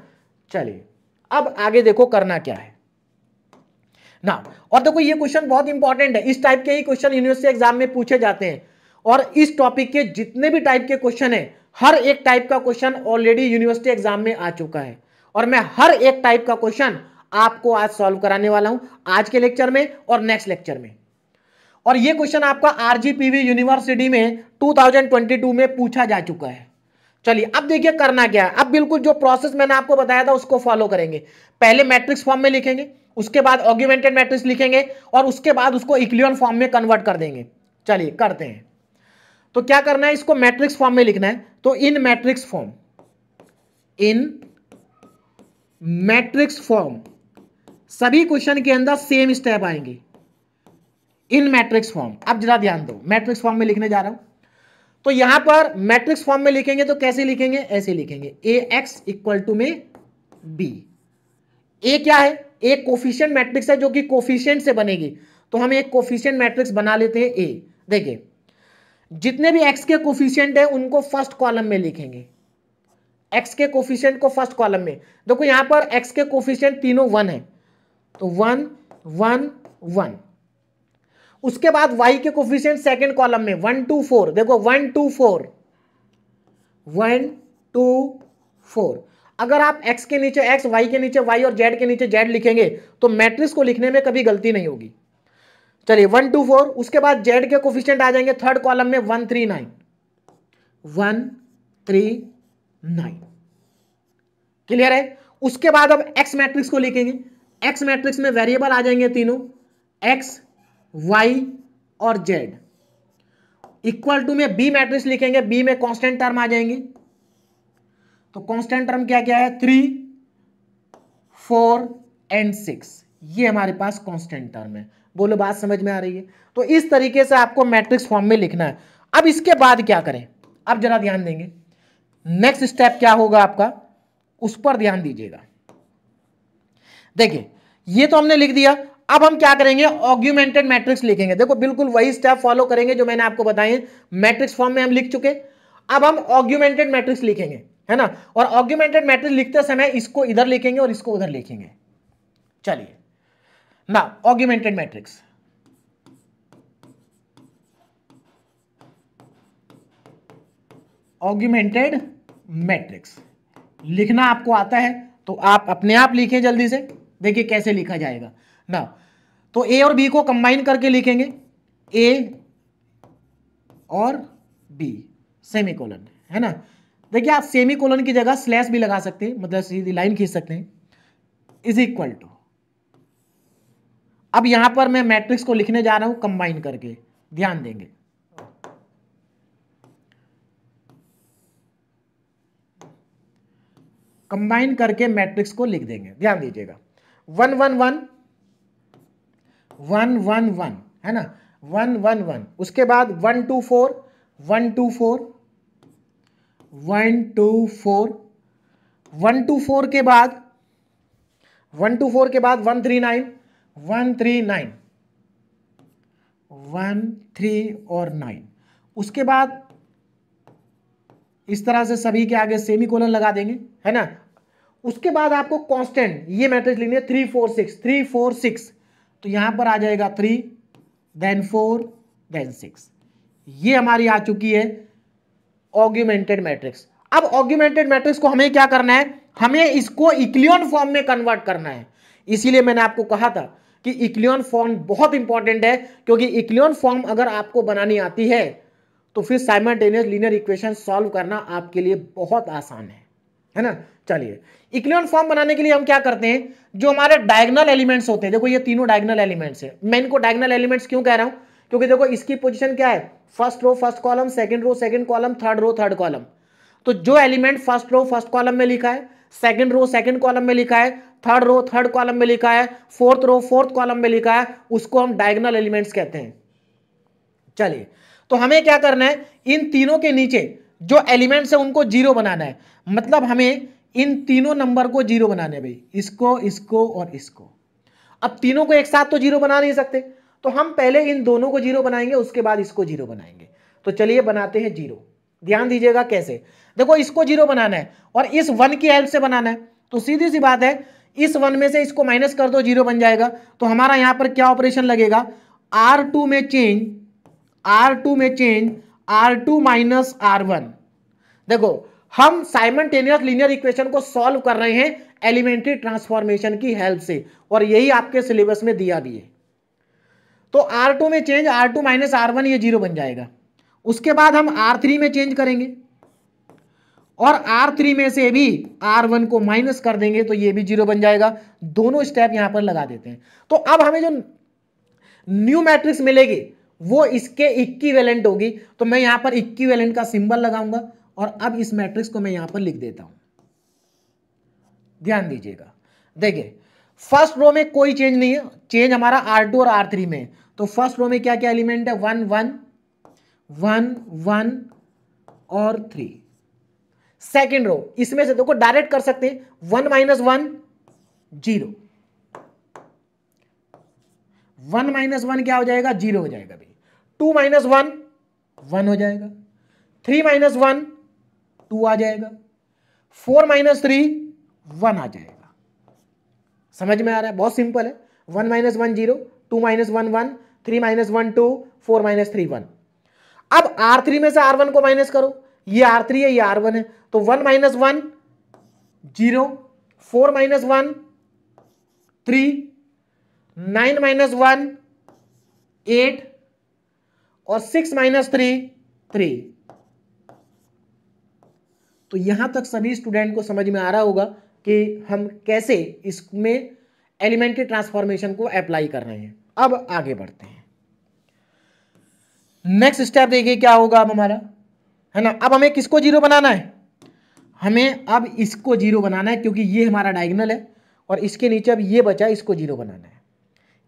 चलिए अब आगे देखो करना क्या है ना। और देखो ये क्वेश्चन बहुत इंपॉर्टेंट है। इस टाइप के ही क्वेश्चन यूनिवर्सिटी एग्जाम में पूछे जाते हैं। और इस टॉपिक के जितने भी टाइप के क्वेश्चन है, हर एक टाइप का क्वेश्चन ऑलरेडी यूनिवर्सिटी एग्जाम में आ चुका है। और मैं हर एक टाइप का क्वेश्चन आपको आज सॉल्व कराने वाला हूं, आज के लेक्चर में और नेक्स्ट लेक्चर में। और ये क्वेश्चन आपका आरजीपीवी यूनिवर्सिटी में 2022 में पूछा जा चुका है। चलिए अब देखिए करना क्या है। अब बिल्कुल जो प्रोसेस मैंने आपको बताया था उसको फॉलो करेंगे। पहले मैट्रिक्स फॉर्म में लिखेंगे, उसके बाद ऑग्यूमेंटेड मैट्रिक्स लिखेंगे और उसके बाद उसको इक्लियन फॉर्म में कन्वर्ट कर देंगे। चलिए करते हैं। तो क्या करना है, इसको मैट्रिक्स फॉर्म में लिखना है। तो इन मैट्रिक्स फॉर्म सभी क्वेश्चन के अंदर सेम स्टेप आएंगे। इन मैट्रिक्स फॉर्म, अब जरा ध्यान दो, मैट्रिक्स फॉर्म में लिखने जा रहा हूं। तो यहां पर मैट्रिक्स फॉर्म में लिखेंगे तो कैसे लिखेंगे, ऐसे लिखेंगे ax इक्वल टू में b। ए क्या है, एक कोफिशिएंट मैट्रिक्स है जो कि कोफिशिएंट से बनेगी। तो हम एक कोफिशिएंट मैट्रिक्स बना लेते हैं ए। देखिए जितने भी x के कोफिशिएंट है उनको फर्स्ट कॉलम में लिखेंगे। x के कोफिशिएंट को फर्स्ट कॉलम में, देखो यहां पर x के कोफिशिएंट तीनों 1 है, तो 1 1 1। उसके बाद y के कोफिशिएंट सेकंड कॉलम में 1 2 4, देखो 1 2 4 1 2 4। अगर आप x के नीचे x, y के नीचे y और z के नीचे z लिखेंगे तो मैट्रिक्स को लिखने में कभी गलती नहीं होगी। चलिए 1 2 4, उसके बाद z के कोफिशिएंट आ जाएंगे थर्ड कॉलम में 1 3 9 1 3 9। क्लियर है। उसके बाद अब x मैट्रिक्स को लिखेंगे। x मैट्रिक्स में वेरिएबल आ जाएंगे तीनों x y और z। इक्वल टू में b मैट्रिक्स लिखेंगे, b में कांस्टेंट टर्म आ जाएंगे। तो कांस्टेंट टर्म क्या क्या है, 3 4 एंड 6, ये हमारे पास कांस्टेंट टर्म है। बोलो बात समझ में आ रही है। तो इस तरीके से आपको मैट्रिक्स फॉर्म में लिखना है। अब इसके बाद क्या करें, अब जरा ध्यान देंगे, नेक्स्ट स्टेप क्या होगा आपका, उस पर ध्यान दीजिएगा। देखिए ये तो हमने लिख दिया। अब हम क्या करेंगे, ऑग्यूमेंटेड मैट्रिक्स लिखेंगे। देखो बिल्कुल वही स्टेप फॉलो करेंगे जो मैंने आपको बताए। मैट्रिक्स फॉर्म में हम लिख चुके, अब हम ऑग्यूमेंटेड मैट्रिक्स लिखेंगे, है ना। और ऑग्यूमेंटेड मैट्रिक्स लिखते समय इसको इधर लिखेंगे और इसको उधर लिखेंगे। चलिए ना, ऑग्यूमेंटेड मैट्रिक्स, ऑग्यूमेंटेड मैट्रिक्स लिखना आपको आता है तो आप अपने आप लिखें जल्दी से। देखिए कैसे लिखा जाएगा ना। तो ए और बी को कंबाइन करके लिखेंगे, ए और बी सेमीकोलन, है ना। देखिए आप सेमीकोलन की जगह स्लैश भी लगा सकते हैं, मतलब सीधी लाइन खींच सकते हैं, इज इक्वल टू। अब यहां पर मैं मैट्रिक्स को लिखने जा रहा हूं कंबाइन करके, ध्यान देंगे। कंबाइन करके मैट्रिक्स को लिख देंगे, ध्यान दीजिएगा। 1 1 1 1 1 1, है ना, 1 1 1। उसके बाद 1 2 4 1 2 4 1 2 4 1 2 4 के बाद 1 2 4 के बाद 1 3 9 1 3 9 1 3 और 9। उसके बाद इस तरह से सभी के आगे सेमीकोलन लगा देंगे, है ना। उसके बाद आपको कांस्टेंट ये मैट्रिक्स लिखनी है 3 4 6 3 4 6। तो यहां पर आ जाएगा 3 देन 4 देन 6। ये हमारी आ चुकी है ऑग्यूमेंटेड मैट्रिक्स। अब ऑग्यूमेंटेड मैट्रिक्स को हमें क्या करना है, हमें इसको इक्लियन फॉर्म में कन्वर्ट करना है। इसीलिए मैंने आपको कहा था कि इक्लियन फॉर्म बहुत इंपॉर्टेंट है, क्योंकि इक्लियन फॉर्म अगर आपको बनानी आती है तो फिर साइमल्टेनियस लीनियर इक्वेशन सॉल्व करना आपके लिए बहुत आसान है ना। चलिए इक्लियन फॉर्म बनाने के लिए हम क्या करते हैं, जो हमारे डायगोनल एलिमेंट्स होते हैं, देखो ये तीनों डायगोनल एलिमेंट्स है। मैं इनको डायगोनल एलिमेंट्स क्यों कह रहा हूं, क्योंकि देखो इसकी पोजीशन क्या है, first row first column, second row second column, third row third column. तो जो element first row first column में लिखा है, सेकंड रो सेकंड कॉलम में लिखा है, थर्ड रो थर्ड कॉलम में लिखा है, फोर्थ रो फोर्थ कॉलम में लिखा है, उसको हम डायगोनल एलिमेंट्स कहते हैं। चलिए तो हमें क्या करना है, इन तीनों के नीचे जो एलिमेंट्स है उनको जीरो बनाना है। मतलब हमें इन तीनों नंबर को जीरो बनाने हैं भाई, इसको इसको और इसको। अब तीनों को एक साथ तो जीरो बना नहीं सकते, तो हम पहले इन दोनों को जीरो बनाएंगे, उसके बाद इसको जीरो बनाएंगे। तो चलिए बनाते हैं जीरो। ध्यान दीजिएगा कैसे, देखो इसको जीरो बनाना है और इस 1 की हेल्प से बनाना है। तो सीधी सी बात है, इस 1 में से इसको माइनस कर दो, जीरो बन जाएगा। तो हमारा यहां पर क्या ऑपरेशन लगेगा, R2 में चेंज R2 माइनस R1। देखो हम साइमल्टेनियस लीनियर इक्वेशन को सॉल्व कर रहे हैं एलिमेंट्री ट्रांसफॉर्मेशन की हेल्प से, और यही आपके सिलेबस में दिया भी है। तो R2 में चेंज, R2 माइनस R1 ये 0 बन जाएगा। उसके बाद हम R3 में चेंज करेंगे और R3 में से भी R1 को माइनस कर देंगे तो ये भी 0 बन जाएगा। दोनों स्टेप यहां पर लगा देते हैं। तो अब हमें जो न्यू मैट्रिक्स मिलेगी वो इसके इक्विवेलेंट होगी। तो मैं यहां पर इक्विवेलेंट का सिंबल लगाऊंगा और अब इस मैट्रिक्स को मैं यहां पर लिख देता हूं। ध्यान दीजिएगा, देखिए फर्स्ट रो में कोई चेंज नहीं है, चेंज हमारा R2 और R3 में। तो फर्स्ट रो में क्या क्या एलिमेंट है, 1 1 1 1 और 3। सेकेंड रो इसमें से देखो डायरेक्ट कर सकते हैं, 1 माइनस 1 0, 1 माइनस 1 क्या हो जाएगा, 0 हो जाएगा भाई। 2 माइनस 1 1 हो जाएगा, 3 माइनस 1 2 आ जाएगा, 4 माइनस 3 1 आ जाएगा। समझ में आ रहा है, बहुत सिंपल है। 1 माइनस 1 0, 2 माइनस 1 1, 3 माइनस 1 2, 4 माइनस 3 1। अब R3 में से R1 को माइनस करो, ये R3 है ये R1 है, तो 1 माइनस 1 0, 4 माइनस 1 3, 9 माइनस 1 8 और 6 माइनस 3 3। तो यहां तक सभी स्टूडेंट को समझ में आ रहा होगा कि हम कैसे इसमें एलिमेंट्री ट्रांसफॉर्मेशन को अप्लाई कर रहे हैं। अब आगे बढ़ते हैं, नेक्स्ट स्टेप देखिए क्या होगा अब हमारा, है ना। अब हमें किसको 0 बनाना है, हमें अब इसको 0 बनाना है क्योंकि ये हमारा डायगोनल है और इसके नीचे अब ये बचा, इसको 0 बनाना है।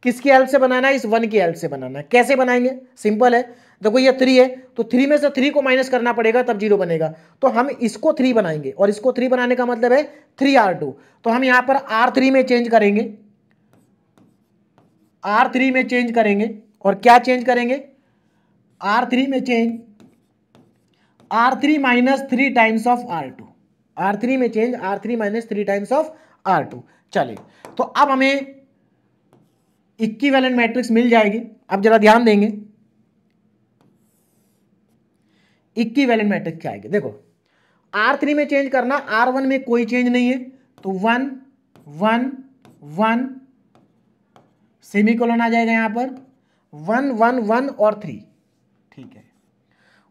किसकी हेल्प से बनाना है, इस 1 की हेल्प से बनाना है। कैसे बनाएंगे, सिंपल है, देखो ये 3 है तो 3 में से 3 को माइनस करना पड़ेगा तब 0 बनेगा। तो हम इसको 3 बनाएंगे और इसको 3 बनाने का मतलब है 3R2। तो हम यहां पर R3 में चेंज करेंगे, R3 में चेंज करेंगे और क्या चेंज करेंगे, R3 में change R3 minus 3 times of R2, R3 में change R3 minus 3 times of R2। चलिए, तो अब हमें इक्विवेलेंट मैट्रिक्स मिल जाएगी। अब जरा ध्यान देंगे इक्विवेलेंट मैट्रिक्स क्या आएगी। देखो R3 में चेंज करना, R1 में कोई चेंज नहीं है तो 1 1 1 सेमीकोलन आ जाएगा यहां पर, 1 1 1 और 3, ठीक है।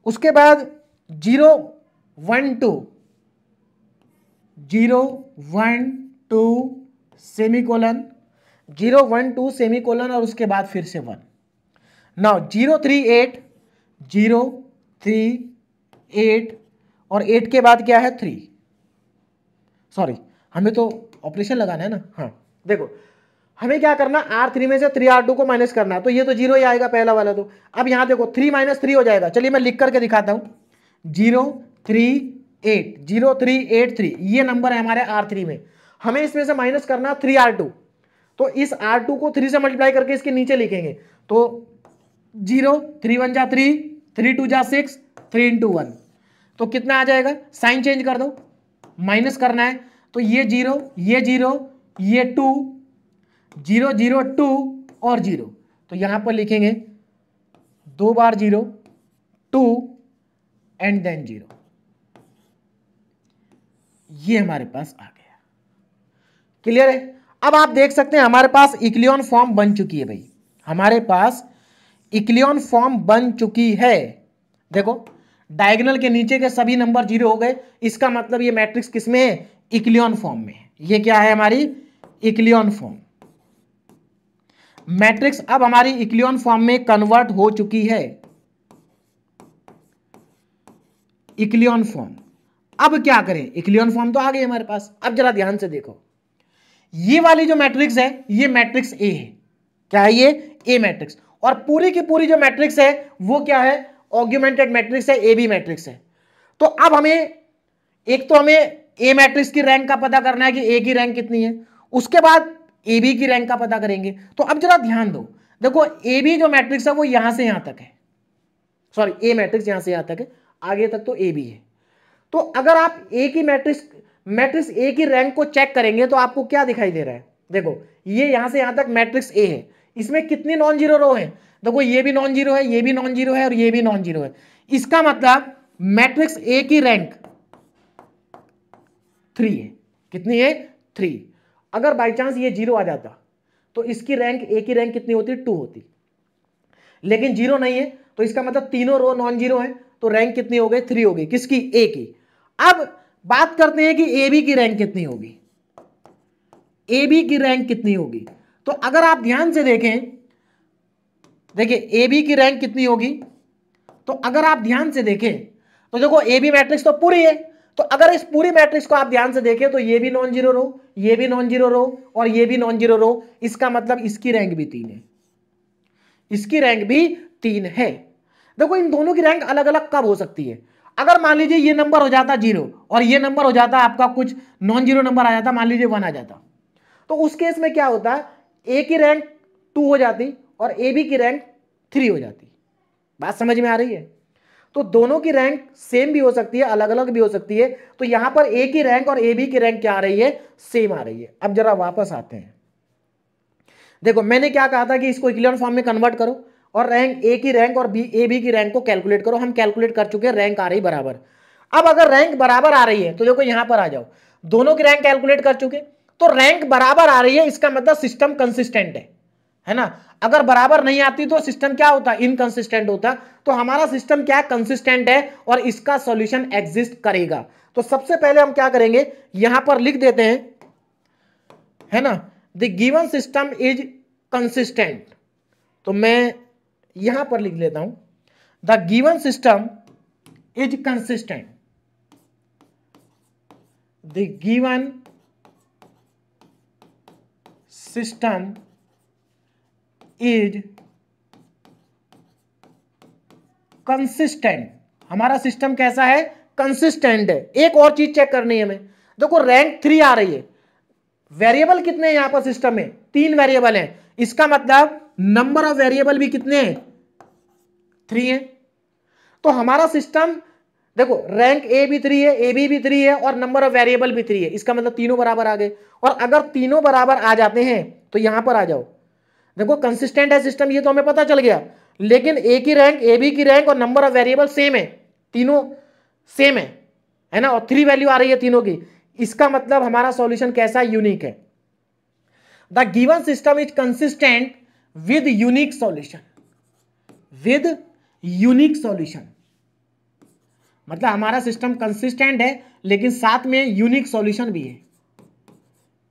उसके बाद 0 1 2 0 1 2 सेमीकोलन, 0 1 2 सेमीकोलन और उसके बाद फिर से 1। नाउ 0 3 8, 0 3 8 और 8 के बाद क्या है 3, सॉरी हमें तो ऑपरेशन लगाना है ना। हाँ देखो हमें क्या करना, R3 में से 3R2 को माइनस करना है, तो ये तो 0 ही आएगा पहला वाला। तो अब यहां देखो 3 माइनस 3 हो जाएगा। चलिए मैं लिख करके दिखाता हूं, 0 3 8, 0 3 8 3 ये नंबर है हमारे R3 में। हमें इसमें से माइनस करना 3R2, तो इस R2 को 3 से मल्टीप्लाई करके इसके नीचे लिखेंगे। तो 0 3 1 जा 3, 3 2 जा 6, 3 इंटू 1, तो कितना आ जाएगा, साइन चेंज कर दो, माइनस करना है तो ये 0 ये 0 ये 2 0 0 2 और 0, तो यहां पर लिखेंगे 2 बार 0 2 एंड देन 0। ये हमारे पास आ गया, क्लियर है। अब आप देख सकते हैं हमारे पास इक्लियन फॉर्म बन चुकी है भाई, हमारे पास इक्लियन फॉर्म बन चुकी है। देखो डायगोनल के नीचे के सभी नंबर 0 हो गए, इसका मतलब ये मैट्रिक्स किसमें है, इक्लियन फॉर्म में है। ये क्या है, हमारी इक्लियन फॉर्म मैट्रिक्स अब हमारी इक्लियन फॉर्म में कन्वर्ट हो चुकी है, इक्लियन फॉर्म। अब क्या करें, इक्लियन फॉर्म तो आ गई हमारे पास। अब जरा ध्यान से देखो, ये वाली जो मैट्रिक्स है ये मैट्रिक्स ए है, क्या है ये, ए मैट्रिक्स। और पूरी की पूरी जो मैट्रिक्स है वो क्या है, ऑग्यूमेंटेड मैट्रिक्स है, ए बी मैट्रिक्स है। तो अब हमें एक तो हमें ए मैट्रिक्स की रैंक का पता करना है कि ए की रैंक कितनी है, उसके बाद ए बी की रैंक का पता करेंगे। तो अब जरा ध्यान दो, देखो ए बी जो मैट्रिक्स है वो यहां से यहां तक है, सॉरी ए मैट्रिक्स यहां से यहां तक है, आगे तक तो ए बी है। तो अगर आप ए की मैट्रिक्स ए की रैंक को चेक करेंगे तो आपको क्या दिखाई दे रहा है, देखो ये यहां से यहां तक मैट्रिक्स ए है, इसमें कितनी नॉन जीरो रो है, देखो ये भी नॉन जीरो है, ये भी नॉन जीरो है और ये भी नॉन जीरो है। इसका मतलब मैट्रिक्स ए की रैंक 3 है, कितनी है 3। अगर बाई चांस ये 0 आ जाता तो इसकी रैंक, ए की रैंक कितनी होती, 2 होती। लेकिन 0 नहीं है, तो इसका मतलब तीनों रो नॉन जीरो है, तो रैंक कितनी हो गई? 3 हो गई। किसकी? ए की। अब बात करते हैं कि ए बी की रैंक कितनी होगी। ए बी की रैंक कितनी होगी? तो अगर आप ध्यान से देखें, देखिए ए बी की रैंक कितनी होगी, तो अगर आप ध्यान से देखें तो देखो ए बी मैट्रिक्स तो पूरी है, तो अगर इस पूरी मैट्रिक्स को आप ध्यान से देखें तो ये भी नॉन जीरो रो, ये भी नॉन जीरो रो और ये भी नॉन जीरो रो, इसका मतलब इसकी रैंक भी 3 है, इसकी रैंक भी 3 है। देखो इन दोनों की रैंक अलग अलग कब हो सकती है? अगर मान लीजिए ये नंबर हो जाता 0 और ये नंबर हो जाता आपका कुछ नॉन जीरो नंबर आ जाता, मान लीजिए 1 आ जाता, तो उस केस में क्या होता? ए की रैंक 2 हो जाती और ए बी की रैंक 3 हो जाती। बात समझ में आ रही है? तो दोनों की रैंक सेम भी हो सकती है, अलग अलग भी हो सकती है। तो यहां पर ए की रैंक और ए बी की रैंक क्या आ रही है? सेम आ रही है। अब जरा वापस आते हैं, देखो मैंने क्या कहा था कि इसको इक्विवेलेंट फॉर्म में कन्वर्ट करो और रैंक ए की रैंक और बी ए बी की रैंक को कैलकुलेट करो। हम कैलकुलेट कर चुके हैं, रैंक आ रही बराबर। अब अगर रैंक बराबर आ रही है तो देखो यहां पर आ जाओ, दोनों की रैंक कैलकुलेट कर चुके, तो रैंक बराबर आ रही है, इसका मतलब सिस्टम कंसिस्टेंट है ना। अगर बराबर नहीं आती तो सिस्टम क्या होता? इनकंसिस्टेंट होता। तो हमारा सिस्टम क्या? कंसिस्टेंट है और इसका सॉल्यूशन एग्जिस्ट करेगा। तो सबसे पहले हम क्या करेंगे, यहां पर लिख देते हैं, है ना, the given system is consistent. तो मैं यहां पर लिख लेता हूं, the given system is consistent, the given system is consistent. हमारा सिस्टम कैसा है? कंसिस्टेंट है। एक और चीज चेक करनी है हमें, देखो रैंक 3 आ रही है, वेरिएबल कितने हैं यहां पर सिस्टम में? 3 वेरिएबल हैं, इसका मतलब नंबर ऑफ वेरिएबल भी कितने हैं? 3 है। तो हमारा सिस्टम देखो रैंक ए भी 3 है, ए बी भी 3 है और नंबर ऑफ वेरिएबल भी 3 है, इसका मतलब तीनों बराबर आ गए। और अगर तीनों बराबर आ जाते हैं तो यहां पर आ जाओ, देखो कंसिस्टेंट है सिस्टम, ये तो हमें पता चल गया। लेकिन ए की रैंक, ए बी की रैंक और नंबर ऑफ वेरिएबल सेम है, तीनों सेम है ना, और 3 वैल्यू आ रही है तीनों की, इसका मतलब हमारा सॉल्यूशन कैसा? यूनिक है। The given system is consistent with unique solution, with unique solution, मतलब हमारा सिस्टम कंसिस्टेंट है लेकिन साथ में यूनिक सॉल्यूशन भी है।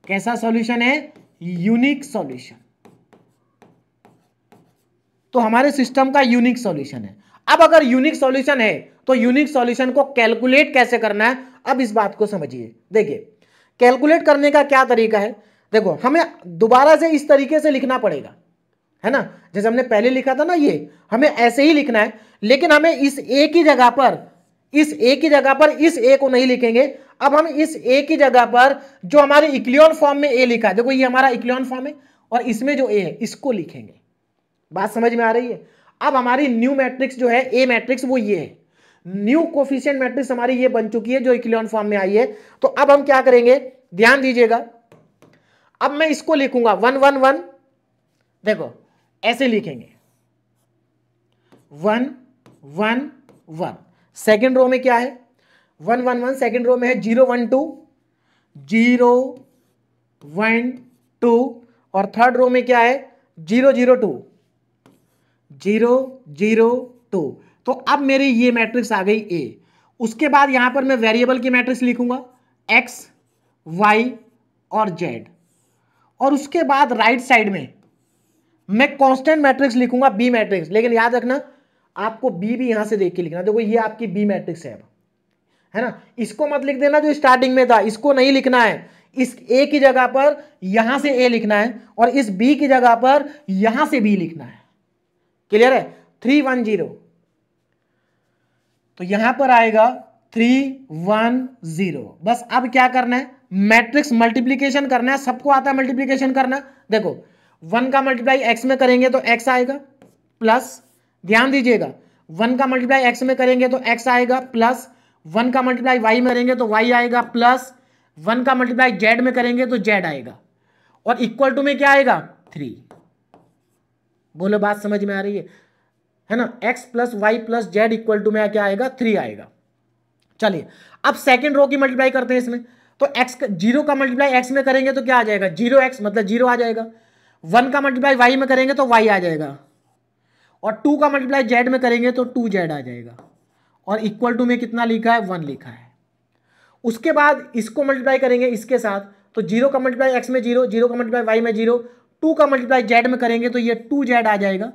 कैसा सॉल्यूशन है? Unique solution. तो हमारे सिस्टम का यूनिक सॉल्यूशन है। अब अगर यूनिक सॉल्यूशन है तो यूनिक सॉल्यूशन को कैलकुलेट कैसे करना है, अब इस बात को समझिए। देखिए कैलकुलेट करने का क्या तरीका है, देखो हमें दोबारा से इस तरीके से लिखना पड़ेगा, है ना, जैसे हमने पहले लिखा था ना, ये हमें ऐसे ही लिखना है। लेकिन हमें इस ए की जगह पर, इस ए की जगह पर इस ए को नहीं लिखेंगे। अब हम इस ए की जगह पर जो हमारे इक्लियन फॉर्म में ए लिखा है, देखो ये हमारा इक्लियन फॉर्म है और इसमें जो ए है इसको लिखेंगे। बात समझ में आ रही है? अब हमारी न्यू मैट्रिक्स जो है ए मैट्रिक्स, वो ये है, न्यू कोफिशिएंट मैट्रिक्स हमारी ये बन चुकी है जो इक्लियन फॉर्म में आई है। तो अब हम क्या करेंगे, ध्यान दीजिएगा, अब मैं इसको लिखूंगा 1 1 1, देखो ऐसे लिखेंगे 1 1 1। सेकेंड रो में क्या है? 1 1 1। सेकेंड रो में है 0 1 2 0 1 2 और थर्ड रो में क्या है? 0 0 2 0 0 2। तो अब मेरी ये मैट्रिक्स आ गई ए। उसके बाद यहां पर मैं वेरिएबल की मैट्रिक्स लिखूंगा x y और z, और उसके बाद राइट साइड में मैं कांस्टेंट मैट्रिक्स लिखूंगा बी मैट्रिक्स। लेकिन याद रखना आपको बी भी यहां से देख के लिखना, देखो ये आपकी बी मैट्रिक्स है ना, इसको मत लिख देना जो स्टार्टिंग में था, इसको नहीं लिखना है। इस ए की जगह पर यहां से ए लिखना है और इस बी की जगह पर यहां से बी लिखना है। क्लियर है? 3 1 0, तो यहां पर आएगा 3 1 0। बस अब क्या करना है, मैट्रिक्स मल्टीप्लीकेशन करना है, सबको आता है मल्टीप्लीकेशन करना। देखो 1 का मल्टीप्लाई एक्स में करेंगे तो एक्स आएगा प्लस, ध्यान दीजिएगा 1 का मल्टीप्लाई एक्स में करेंगे तो एक्स आएगा प्लस, 1 का मल्टीप्लाई वाई में करेंगे तो वाई आएगा प्लस, 1 का मल्टीप्लाई जेड में करेंगे तो जेड आएगा, और इक्वल टू में क्या आएगा? 3। बोलो बात समझ में आ रही है ना? X plus y plus z equal to में क्या आएगा? 3 आएगा। चलिए अब सेकेंड रो की मल्टीप्लाई करते हैं इसमें, तो एक्स 0 का मल्टीप्लाई एक्स में करेंगे तो क्या आ जाएगा? 0x मतलब 0 आ जाएगा। 1 का मल्टीप्लाई वाई में करेंगे तो वाई आ जाएगा, और 2 का मल्टीप्लाई जेड में करेंगे तो 2z आ जाएगा, और इक्वल टू में कितना लिखा है 1 लिखा है। उसके बाद इसको मल्टीप्लाई करेंगे इसके साथ, तो 0 का मल्टीप्लाई x में 0, 0 का मल्टीप्लाई y में 0, 2 का मल्टीप्लाई z में करेंगे तो ये 2z आ जाएगा,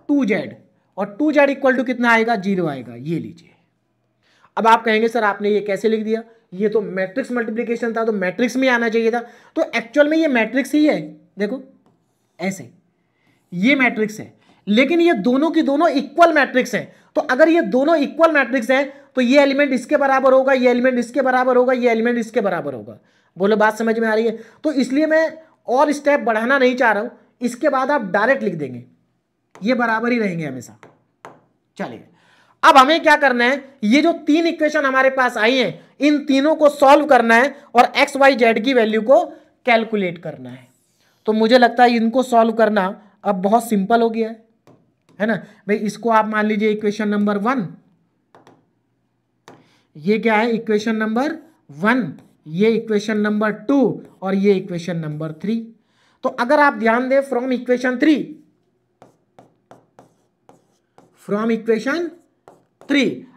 2z, और 2z इक्वल टू कितना आएगा 0 आएगा, ये लीजिए। अब आप कहेंगे सर आपने ये कैसे लिख दिया, ये तो मैट्रिक्स मल्टीप्लिकेशन था तो मैट्रिक्स में आना चाहिए था। तो एक्चुअल में ये मैट्रिक्स ही है, देखो ऐसे ये मैट्रिक्स है, लेकिन ये दोनों की दोनों इक्वल मैट्रिक्स है। तो अगर ये दोनों इक्वल मैट्रिक्स है तो ये एलिमेंट इसके बराबर होगा, ये एलिमेंट इसके बराबर होगा, ये एलिमेंट इसके बराबर होगा। बोलो बात समझ में आ रही है? तो इसलिए मैं और स्टेप बढ़ाना नहीं चाह रहा हूं, इसके बाद आप डायरेक्ट लिख देंगे, ये बराबर ही रहेंगे हमेशा। चलिए अब हमें क्या करना है, ये जो 3 इक्वेशन हमारे पास आई हैं इन तीनों को सॉल्व करना है और एक्स वाई जेड की वैल्यू को कैलकुलेट करना है। तो मुझे लगता है इनको सॉल्व करना अब बहुत सिंपल हो गया है ना भाई। इसको आप मान लीजिए इक्वेशन नंबर 1, ये क्या है इक्वेशन नंबर 1, ये इक्वेशन नंबर 2 और ये इक्वेशन नंबर 3। तो अगर आप ध्यान दें फ्रॉम इक्वेशन 3,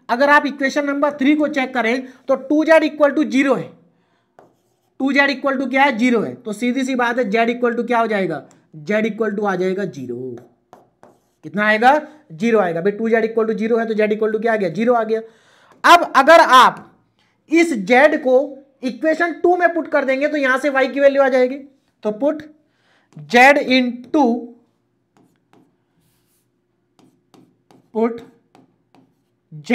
अगर आप इक्वेशन नंबर 3 को चेक करें तो 2z इक्वल टू 0 है, 2z इक्वल टू क्या है 0 है। तो सीधी सी बात है z इक्वल टू क्या हो जाएगा, z इक्वल टू आ जाएगा 0। कितना आएगा 0 आएगा भाई, 2z इक्वल टू 0 है तो z इक्वल टू क्या आ गया 0 आ गया। अब अगर आप इस z को इक्वेशन 2 में पुट कर देंगे तो यहां से y की वैल्यू आ जाएगी। तो put z into put z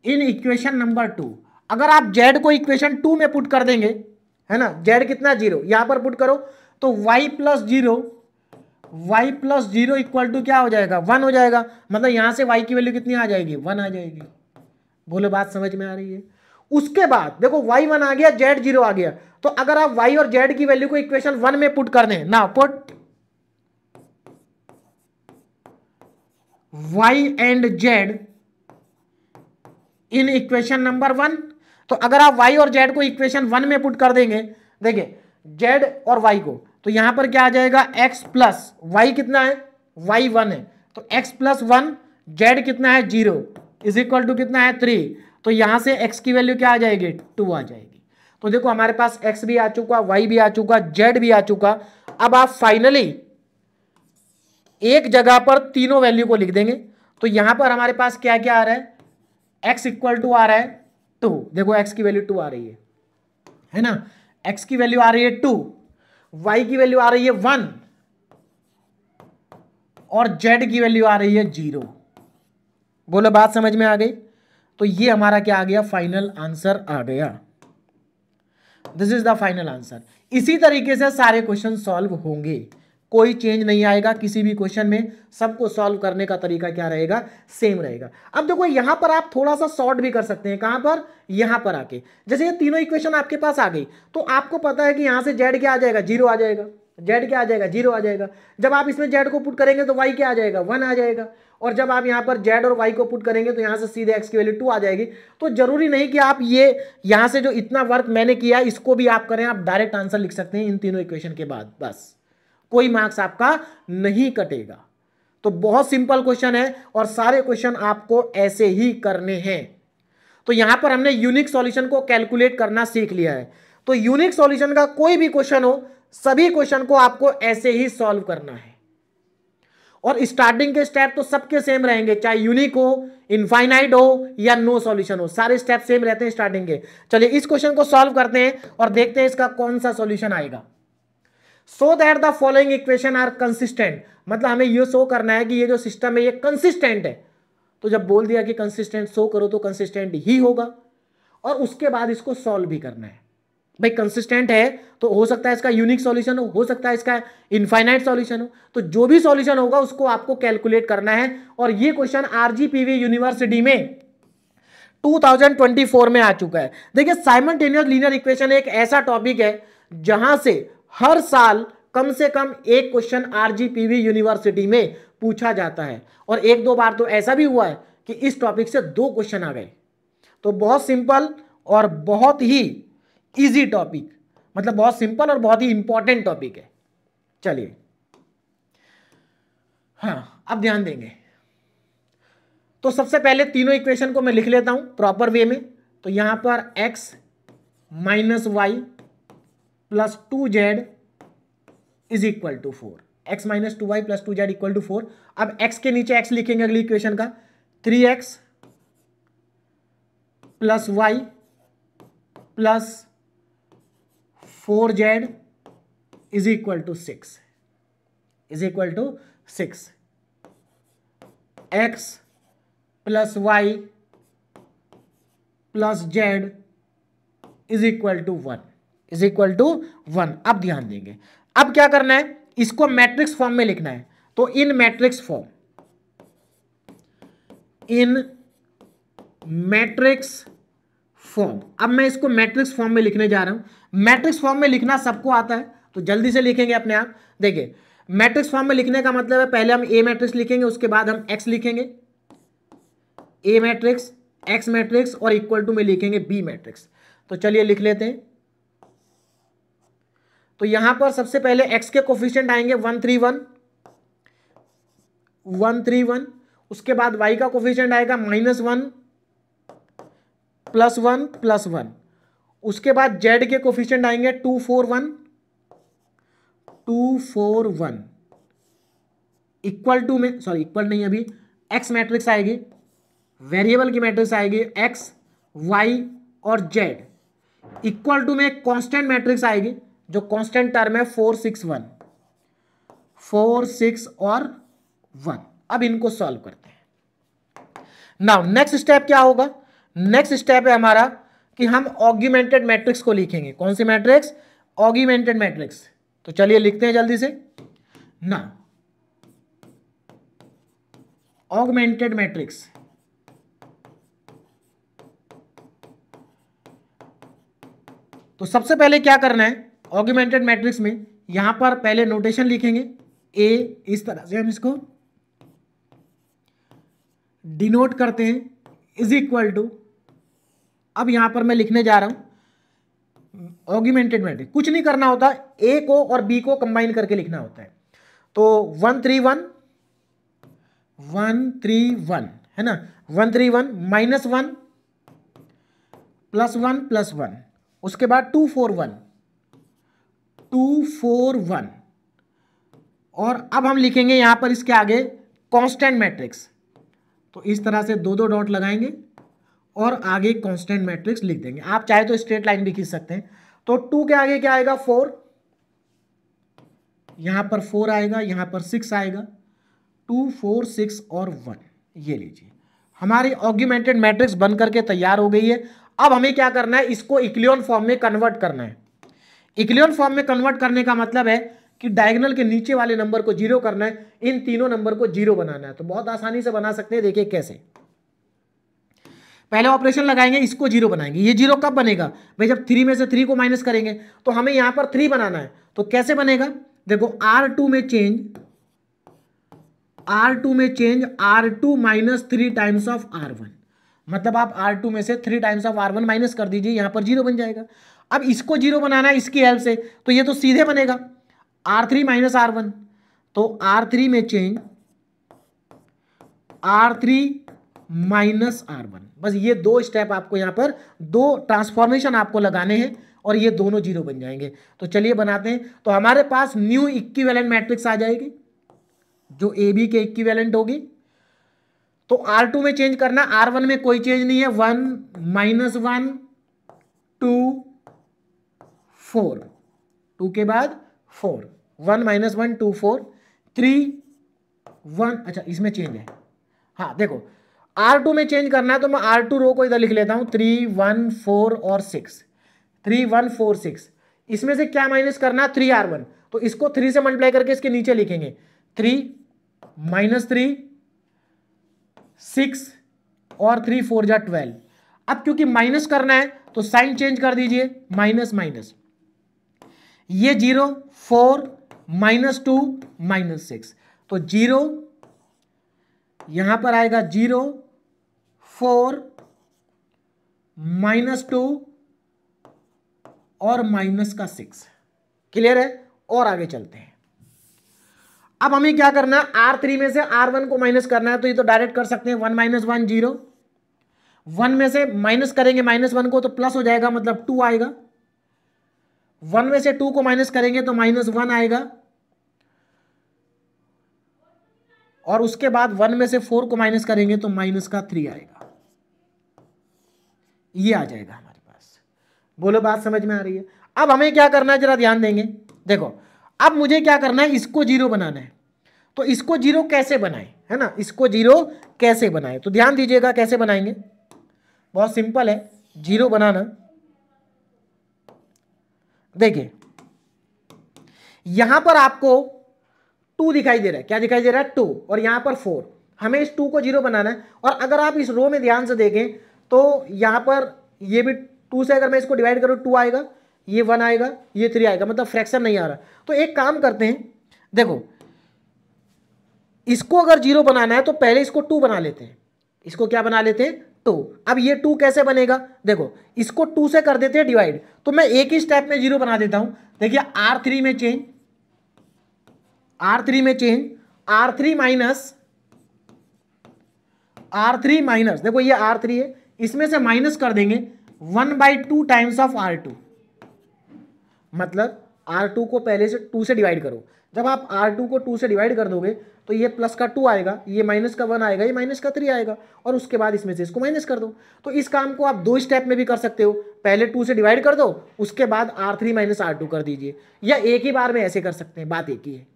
in equation number 2। अगर आप z को इक्वेशन 2 में पुट कर देंगे है ना, z कितना 0, यहां पर पुट करो तो y प्लस 0 इक्वल टू क्या हो जाएगा 1 हो जाएगा। मतलब यहां से y की वैल्यू कितनी आ जाएगी 1 आ जाएगी। बोलो बात समझ में आ रही है? उसके बाद देखो y 1 आ गया, z 0 आ गया। तो अगर आप y और z की वैल्यू को इक्वेशन 1 में पुट कर दें ना, put y and z in equation number 1। तो अगर आप y और z को इक्वेशन 1 में पुट कर देंगे, देखिए z और y को, तो यहां पर क्या आ जाएगा x प्लस y कितना है y 1 है, तो x प्लस 1 z कितना है 0 इज इक्वल टू कितना है 3। तो यहां से x की वैल्यू क्या आ जाएगी 2 आ जाएगी। तो देखो हमारे पास x भी आ चुका, y भी आ चुका, z भी आ चुका। अब आप फाइनली एक जगह पर तीनों वैल्यू को लिख देंगे। तो यहां पर हमारे पास क्या क्या आ रहा है, x इक्वल टू आ रहा है 2, देखो x की वैल्यू 2 आ रही है ना, x की वैल्यू आ रही है 2, y की वैल्यू आ रही है 1 और z की वैल्यू आ रही है 0। बोलो बात समझ में आ गई? तो ये हमारा क्या आ गया, फाइनल आंसर आ गया। This is the final answer. इसी तरीके से सारे क्वेश्चन सॉल्व होंगे, कोई चेंज नहीं आएगा किसी भी क्वेश्चन में, सबको सॉल्व करने का तरीका क्या रहेगा, सेम रहेगा। अब देखो यहां पर आप थोड़ा सा सॉर्ट भी कर सकते हैं, कहां पर, यहां पर आके। जैसे ये तीनों इक्वेशन आपके पास आ गई तो आपको पता है कि यहां से z क्या आ जाएगा 0 आ जाएगा, z क्या आ जाएगा 0 आ जाएगा। जब आप इसमें z को पुट करेंगे तो y क्या आ जाएगा 1 आ जाएगा, और जब आप यहां पर z और y को पुट करेंगे तो यहां से सीधे x की वैल्यू 2 आ जाएगी। तो जरूरी नहीं कि आप ये यहां से जो इतना वर्क मैंने किया इसको भी आप करें, आप डायरेक्ट आंसर लिख सकते हैं इन तीनों इक्वेशन के बाद, बस कोई मार्क्स आपका नहीं कटेगा। तो बहुत सिंपल क्वेश्चन है और सारे क्वेश्चन आपको ऐसे ही करने हैं। तो यहां पर हमने यूनिक सॉल्यूशन को कैलकुलेट करना सीख लिया है। तो यूनिक सॉल्यूशन का कोई भी क्वेश्चन हो, सभी क्वेश्चन को आपको ऐसे ही सॉल्व करना है। और स्टार्टिंग के स्टेप तो सबके सेम रहेंगे, चाहे यूनिक हो, इनफाइनाइट हो या नो सॉल्यूशन हो, सारे स्टेप सेम रहते हैं स्टार्टिंग के। चलिए इस क्वेश्चन को सॉल्व करते हैं और देखते हैं इसका कौन सा सॉल्यूशन आएगा। So that the following equation are consistent, मतलब हमें यह शो करना है कि ये जो सिस्टम है ये कंसिस्टेंट है। तो जब बोल दिया कि कंसिस्टेंट शो करो तो कंसिस्टेंट ही होगा, और उसके बाद इसको सॉल्व भी करना है। भाई कंसिस्टेंट है तो हो सकता है इसका यूनिक सॉल्यूशन हो सकता है इसका इनफाइनाइट सॉल्यूशन हो, तो जो भी सॉल्यूशन होगा उसको आपको कैलकुलेट करना है। और ये क्वेश्चन आरजीपीवी यूनिवर्सिटी में 2024 में आ चुका है। देखिए साइमल्टेनियस लीनियर इक्वेशन एक ऐसा टॉपिक है जहां से हर साल कम से कम एक क्वेश्चन आरजीपीवी यूनिवर्सिटी में पूछा जाता है, और एक दो बार तो ऐसा भी हुआ है कि इस टॉपिक से 2 क्वेश्चन आ गए। तो बहुत सिंपल और बहुत ही इजी टॉपिक, मतलब बहुत सिंपल और बहुत ही इंपॉर्टेंट टॉपिक है। चलिए हाँ, अब ध्यान देंगे। तो सबसे पहले तीनों इक्वेशन को मैं लिख लेता हूं प्रॉपर वे में। तो यहां पर x minus y plus 2z is equal to 4। X minus 2y plus 2z equal to 4। अब x के नीचे x लिखेंगे अगली इक्वेशन का, 3x plus y plus 4z is equal to 6 is equal to 6। x plus y plus z is equal to 1 is equal to 1। अब ध्यान देंगे, अब क्या करना है, इसको मैट्रिक्स फॉर्म में लिखना है। तो इन मैट्रिक्स फॉर्म, इन मैट्रिक्स फॉर्म, अब मैं इसको मैट्रिक्स फॉर्म में लिखने जा रहा हूं। मैट्रिक्स फॉर्म में लिखना सबको आता है तो जल्दी से लिखेंगे अपने आप। देखिए, मैट्रिक्स फॉर्म में लिखने का मतलब है पहले हम ए मैट्रिक्स लिखेंगे, उसके बाद हम एक्स लिखेंगे, ए मैट्रिक्स, एक्स मैट्रिक्स और इक्वल टू में लिखेंगे बी मैट्रिक्स। तो चलिए लिख लेते हैं। तो यहां पर सबसे पहले x के कोफिशिएंट आएंगे 1 3 1 1 3 1। उसके बाद y का कोफिशिएंट आएगा -1 +1 +1। उसके बाद z के कोफिशिएंट आएंगे 2 4 1 2 4 1 इक्वल टू में, सॉरी इक्वल नहीं, अभी x मैट्रिक्स आएगी, वेरिएबल की मैट्रिक्स आएगी x y और z, इक्वल टू में कांस्टेंट मैट्रिक्स आएगी जो कांस्टेंट टर्म है 4 6 1 4 6 और 1। अब इनको सॉल्व करते हैं। नाउ नेक्स्ट स्टेप क्या होगा, नेक्स्ट स्टेप है हमारा कि हम ऑगमेंटेड मैट्रिक्स को लिखेंगे। कौन सी मैट्रिक्स, ऑगमेंटेड मैट्रिक्स। तो चलिए लिखते हैं जल्दी से ना, ऑगमेंटेड मैट्रिक्स। तो सबसे पहले क्या करना है, ऑगमेंटेड मैट्रिक्स में यहां पर पहले नोटेशन लिखेंगे ए, इस तरह से हम इसको डिनोट करते हैं, इज इक्वल टू, अब यहां पर मैं लिखने जा रहा हूं ऑगमेंटेड मैट्रिक्स। कुछ नहीं करना होता, ए को और बी को कंबाइन करके लिखना होता है। तो 1 3 1 1 3 1 है ना, 1 3 1 -1 +1 +1। उसके बाद 2 4 1 2 4 1। और अब हम लिखेंगे यहां पर इसके आगे कांस्टेंट मैट्रिक्स। तो इस तरह से दो दो डॉट लगाएंगे और आगे कांस्टेंट मैट्रिक्स लिख देंगे। आप चाहे तो स्ट्रेट लाइन भी खींच सकते हैं। तो 2 के आगे क्या आएगा 4, यहां पर 4 आएगा, यहां पर 6 आएगा, 2 4 6 और 1। ये लीजिए, हमारी ऑगमेंटेड मैट्रिक्स बन करके तैयार हो गई है। अब हमें क्या करना है, इसको इक्लियन फॉर्म में कन्वर्ट करना है। इक्लियन फॉर्म में कन्वर्ट करने का मतलब है कि डायगोनल के नीचे वाले नंबर को 0 करना है, इन तीनों नंबर को 0 बनाना है। तो बहुत आसानी से बना सकते हैं, देखिए कैसे। पहले ऑपरेशन लगाएंगे, इसको 0 बनाएंगे। ये 0 कब बनेगा भाई, जब 3 में से 3 को माइनस करेंगे। तो हमें यहां पर 3 बनाना है। तो कैसे बनेगा, देखो R2 में चेंज, R2 में change R2 - 3 times of R1। मतलब आप R2 में से 3 टाइम्स ऑफ R1 माइनस कर दीजिए, यहां पर 0 बन जाएगा। अब इसको 0 बनाना है इसकी हेल्प से, तो ये तो सीधे बनेगा R3 - R1। तो R3 में चेंज R3 - R1। बस ये दो स्टेप आपको यहां पर, दो ट्रांसफॉर्मेशन आपको लगाने हैं और ये दोनों 0 बन जाएंगे। तो चलिए बनाते हैं। तो हमारे पास न्यू इक्विवेलेंट मैट्रिक्स आ जाएगी जो ए बी के इक्विवेलेंट होगी। तो R2 में चेंज करना, R1 में कोई चेंज नहीं है, 1 -1 2 4, 2 के बाद 4, 1 -1 2 4 3 1। अच्छा इसमें चेंज है, हाँ देखो R2 में चेंज करना है तो मैं R2 रो को इधर लिख लेता हूं, 3 1 4 और 6, 3 1 4 6। इसमें से क्या माइनस करना है, 3R1। तो इसको 3 से मल्टीप्लाई करके इसके नीचे लिखेंगे, 3 -3 6 और 3 4 जा 12। अब क्योंकि माइनस करना है तो साइन चेंज कर दीजिए, माइनस माइनस, ये 0 4 -2 -6। तो 0 यहां पर आएगा 0 4 -2 और माइनस का 6। क्लियर है। और आगे चलते हैं। अब हमें क्या करना है, R3 में से R1 को माइनस करना है, तो ये तो डायरेक्ट कर सकते हैं, 1 माइनस 1 0, 1 में से माइनस करेंगे -1 को तो प्लस हो जाएगा, मतलब 2 आएगा, 1 में से 2 को माइनस करेंगे तो -1 आएगा, और उसके बाद 1 में से 4 को माइनस करेंगे तो -3 आएगा। ये आ जाएगा हमारे पास। बोलो बात समझ में आ रही है? अब हमें क्या करना है, जरा ध्यान देंगे। देखो अब मुझे क्या करना है, इसको 0 बनाना है। तो इसको 0 कैसे बनाएं, है ना, इसको 0 कैसे बनाएं, तो ध्यान दीजिएगा कैसे बनाएंगे। बहुत सिंपल है 0 बनाना। देखिए यहां पर आपको 2 दिखाई दे रहा है, क्या दिखाई दे रहा है, 2, और यहां पर 4। हमें इस 2 को 0 बनाना है। और अगर आप इस रो में ध्यान से देखें तो यहां पर ये भी 2 से अगर मैं इसको डिवाइड करूं 2 आएगा, ये 1 आएगा, ये 3 आएगा, मतलब फ्रैक्शन नहीं आ रहा। तो एक काम करते हैं, देखो इसको अगर 0 बनाना है तो पहले इसको 2 बना लेते हैं। इसको क्या बना लेते हैं, 2। अब ये 2 कैसे बनेगा, देखो इसको 2 से कर देते हैं डिवाइड, तो मैं एक ही स्टेप में 0 बना देता हूं। देखिए R3 में चेंज, R3 में चेंज, R3 माइनस, देखो ये R3 है, इसमें से माइनस कर देंगे 1/2 टाइम्स ऑफ R2, मतलब R2 को पहले से 2 से डिवाइड करो। जब आप R2 को 2 से डिवाइड कर दोगे तो ये प्लस का 2 आएगा, ये माइनस का 1 आएगा, ये माइनस का 3 आएगा, और उसके बाद इसमें से इसको माइनस कर दो। तो इस काम को आप 2 स्टेप में भी कर सकते हो, पहले 2 से डिवाइड कर दो, उसके बाद R3 माइनस R2 कर दीजिए, या एक ही बार में ऐसे कर सकते हैं, बात एक ही है।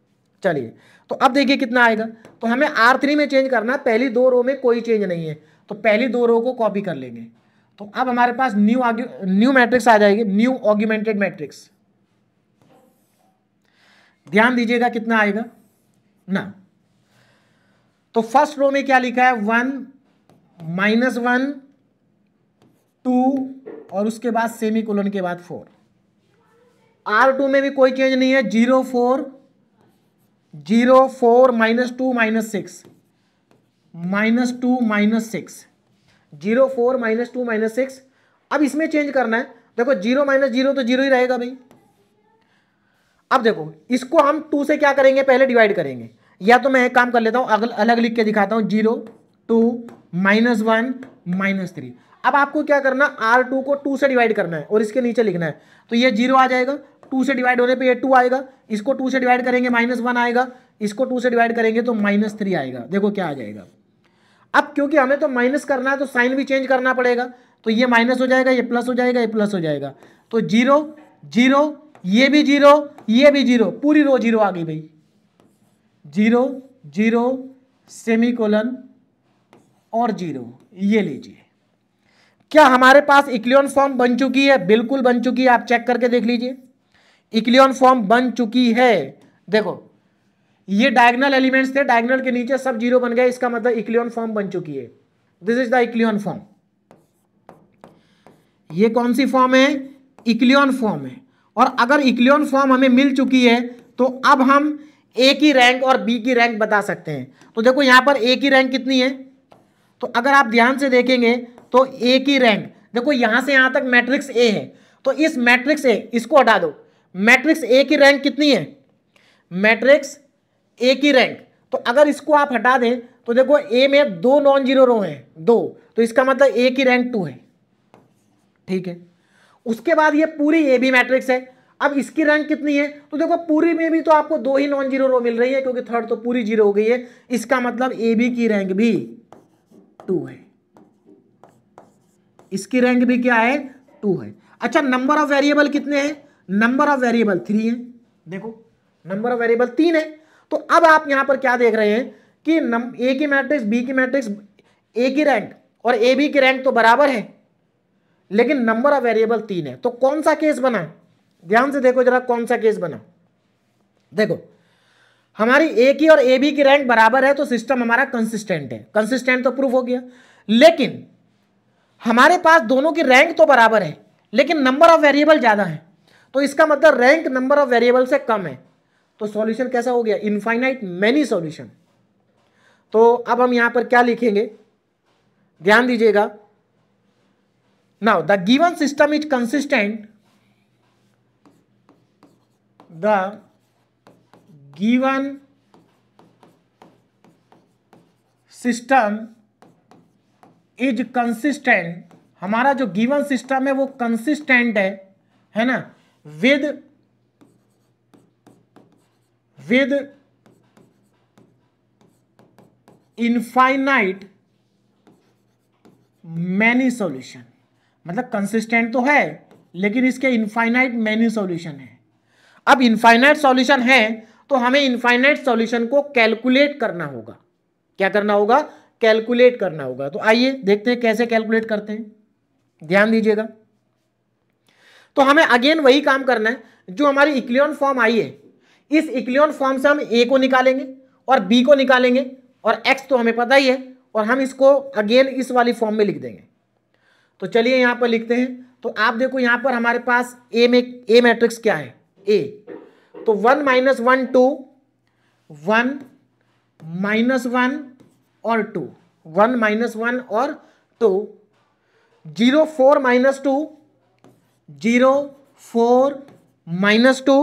चलिए तो अब देखिए कितना आएगा। तो हमें R3 में चेंज करना है, पहली 2 रो में कोई चेंज नहीं है, तो पहली 2 रो को कॉपी कर लेंगे। तो अब हमारे पास न्यू मैट्रिक्स आ जाएगी, न्यू ऑग्यूमेंटेड मैट्रिक्स। ध्यान दीजिएगा कितना आएगा ना। तो फर्स्ट रो में क्या लिखा है, 1 -1 2 और उसके बाद सेमीकोलन के बाद 4। R2 में भी कोई चेंज नहीं है, 0 4 -2 -6 -2 -6 0 4 -2 -6। अब इसमें चेंज करना है, देखो 0 -0 तो 0 ही रहेगा भाई। अब देखो इसको हम 2 से क्या करेंगे, पहले डिवाइड करेंगे, या तो मैं एक काम कर लेता हूं, अलग लिख के दिखाता हूं, 0 2 -1 -3। अब आपको क्या करना, R2 को 2 से डिवाइड करना है और इसके नीचे लिखना है, तो ये 0 आ जाएगा, 2 से डिवाइड होने पे ये 2 आएगा, इसको 2 से डिवाइड करेंगे -1 आएगा, इसको 2 से डिवाइड करेंगे तो -3 आएगा। देखो क्या आ जाएगा। अब क्योंकि हमें तो माइनस करना है तो साइन भी चेंज करना पड़ेगा, तो ये माइनस हो जाएगा, ये प्लस हो जाएगा, ये प्लस हो जाएगा, तो 0 0, ये भी 0, ये भी 0, पूरी रो 0 आ गई भाई। 0 0 सेमीकोलन और 0, ये लीजिए। क्या हमारे पास इक्लियन फॉर्म बन चुकी है? बिल्कुल बन चुकी है, आप चेक करके देख लीजिए, इक्लियन फॉर्म बन चुकी है। देखो ये डायगोनल एलिमेंट्स थे, डायगोनल के नीचे सब 0 बन गए, इसका मतलब इक्लियन फॉर्म बन चुकी है। This is the echelon form. ये कौन सी फॉर्म है? इक्लियन फॉर्म है। और अगर इक्लियन फॉर्म हमें मिल चुकी है तो अब हम ए की रैंक और बी की रैंक बता सकते हैं। तो देखो यहां पर ए की रैंक कितनी है, तो अगर आप ध्यान से देखेंगे तो ए की रैंक, देखो यहां से यहां तक मैट्रिक्स ए है, तो इस मैट्रिक्स ए, इसको हटा दो, मैट्रिक्स ए की रैंक कितनी है, मैट्रिक्स ए की रैंक, तो अगर इसको आप हटा दें तो देखो ए में 2 नॉन जीरो रो हैं, 2, तो इसका मतलब ए की रैंक 2 है, ठीक है। उसके बाद ये पूरी ए बी मैट्रिक्स है, अब इसकी रैंक कितनी है, तो देखो पूरी में भी तो आपको 2 ही नॉन जीरो रो मिल रही है, क्योंकि थर्ड तो पूरी 0 हो गई है, इसका मतलब ए बी की रैंक भी 2 है, इसकी रैंक भी क्या है, 2 है। अच्छा नंबर ऑफ वेरिएबल कितने हैं, नंबर ऑफ वेरिएबल 3 है, देखो नंबर ऑफ वेरिएबल 3 है। तो अब आप यहां पर क्या देख रहे हैं कि ए की मैट्रिक्स बी की मैट्रिक्स, ए की रैंक और ए बी की रैंक तो बराबर है, लेकिन नंबर ऑफ वेरिएबल 3 है। तो कौन सा केस बना, ध्यान से देखो जरा कौन सा केस बना। देखो हमारी ए की और ए बी की रैंक बराबर है तो सिस्टम हमारा कंसिस्टेंट है, कंसिस्टेंट तो प्रूफ हो गया। लेकिन हमारे पास दोनों की रैंक तो बराबर है लेकिन नंबर ऑफ वेरिएबल ज्यादा है, तो इसका मतलब रैंक नंबर ऑफ वेरिएबल से कम है। तो सॉल्यूशन कैसा हो गया, इनफाइनाइट मैनी सॉल्यूशन। तो अब हम यहां पर क्या लिखेंगे, ध्यान दीजिएगा। Now the given system is consistent, the given system is consistent, हमारा जो गिवन सिस्टम है वो कंसिस्टेंट है ना, विद इनफाइनाइट मैनी सॉल्यूशन, मतलब कंसिस्टेंट तो है लेकिन इसके इनफाइनाइट मैनी सॉल्यूशन है। अब इनफाइनाइट सॉल्यूशन है तो हमें इनफाइनाइट सॉल्यूशन को कैलकुलेट करना होगा। क्या करना होगा? कैलकुलेट करना होगा। तो आइए देखते हैं कैसे कैलकुलेट करते हैं, ध्यान दीजिएगा। तो हमें अगेन वही काम करना है जो हमारी इक्लियन फॉर्म आई है, इस इक्लियन फॉर्म से हम ए को निकालेंगे और बी को निकालेंगे और एक्स तो हमें पता ही है, और हम इसको अगेन इस वाली फॉर्म में लिख देंगे। तो चलिए यहां पर लिखते हैं। तो आप देखो यहां पर हमारे पास ए मैट्रिक्स क्या है? ए। तो 1 -1 2, 1 -1 और 2, 1 -1 और 2, 0 4 -2, 0 4 -2,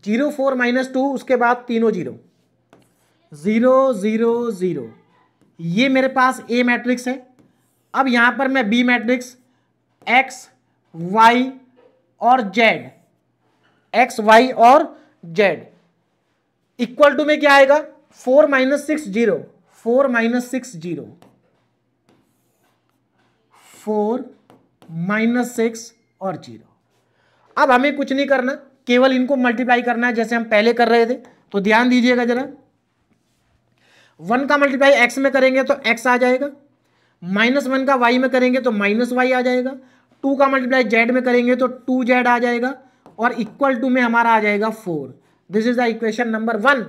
0 4 -2, उसके बाद तीनों 0 0 0 0, ये मेरे पास ए मैट्रिक्स है। अब यहां पर मैं बी मैट्रिक्स एक्स वाई और जेड, एक्स वाई और जेड इक्वल टू में क्या आएगा? 4 -6 0, 4 -6 0, 4 -6 और 0। अब हमें कुछ नहीं करना, केवल इनको मल्टीप्लाई करना है जैसे हम पहले कर रहे थे। तो ध्यान दीजिएगा जरा, 1 का मल्टीप्लाई एक्स में करेंगे तो एक्स आ जाएगा, -1 का वाई में करेंगे तो -y आ जाएगा, 2 का मल्टीप्लाई जेड में करेंगे तो 2z आ जाएगा, और इक्वल टू में हमारा आ जाएगा 4। This is the equation number 1।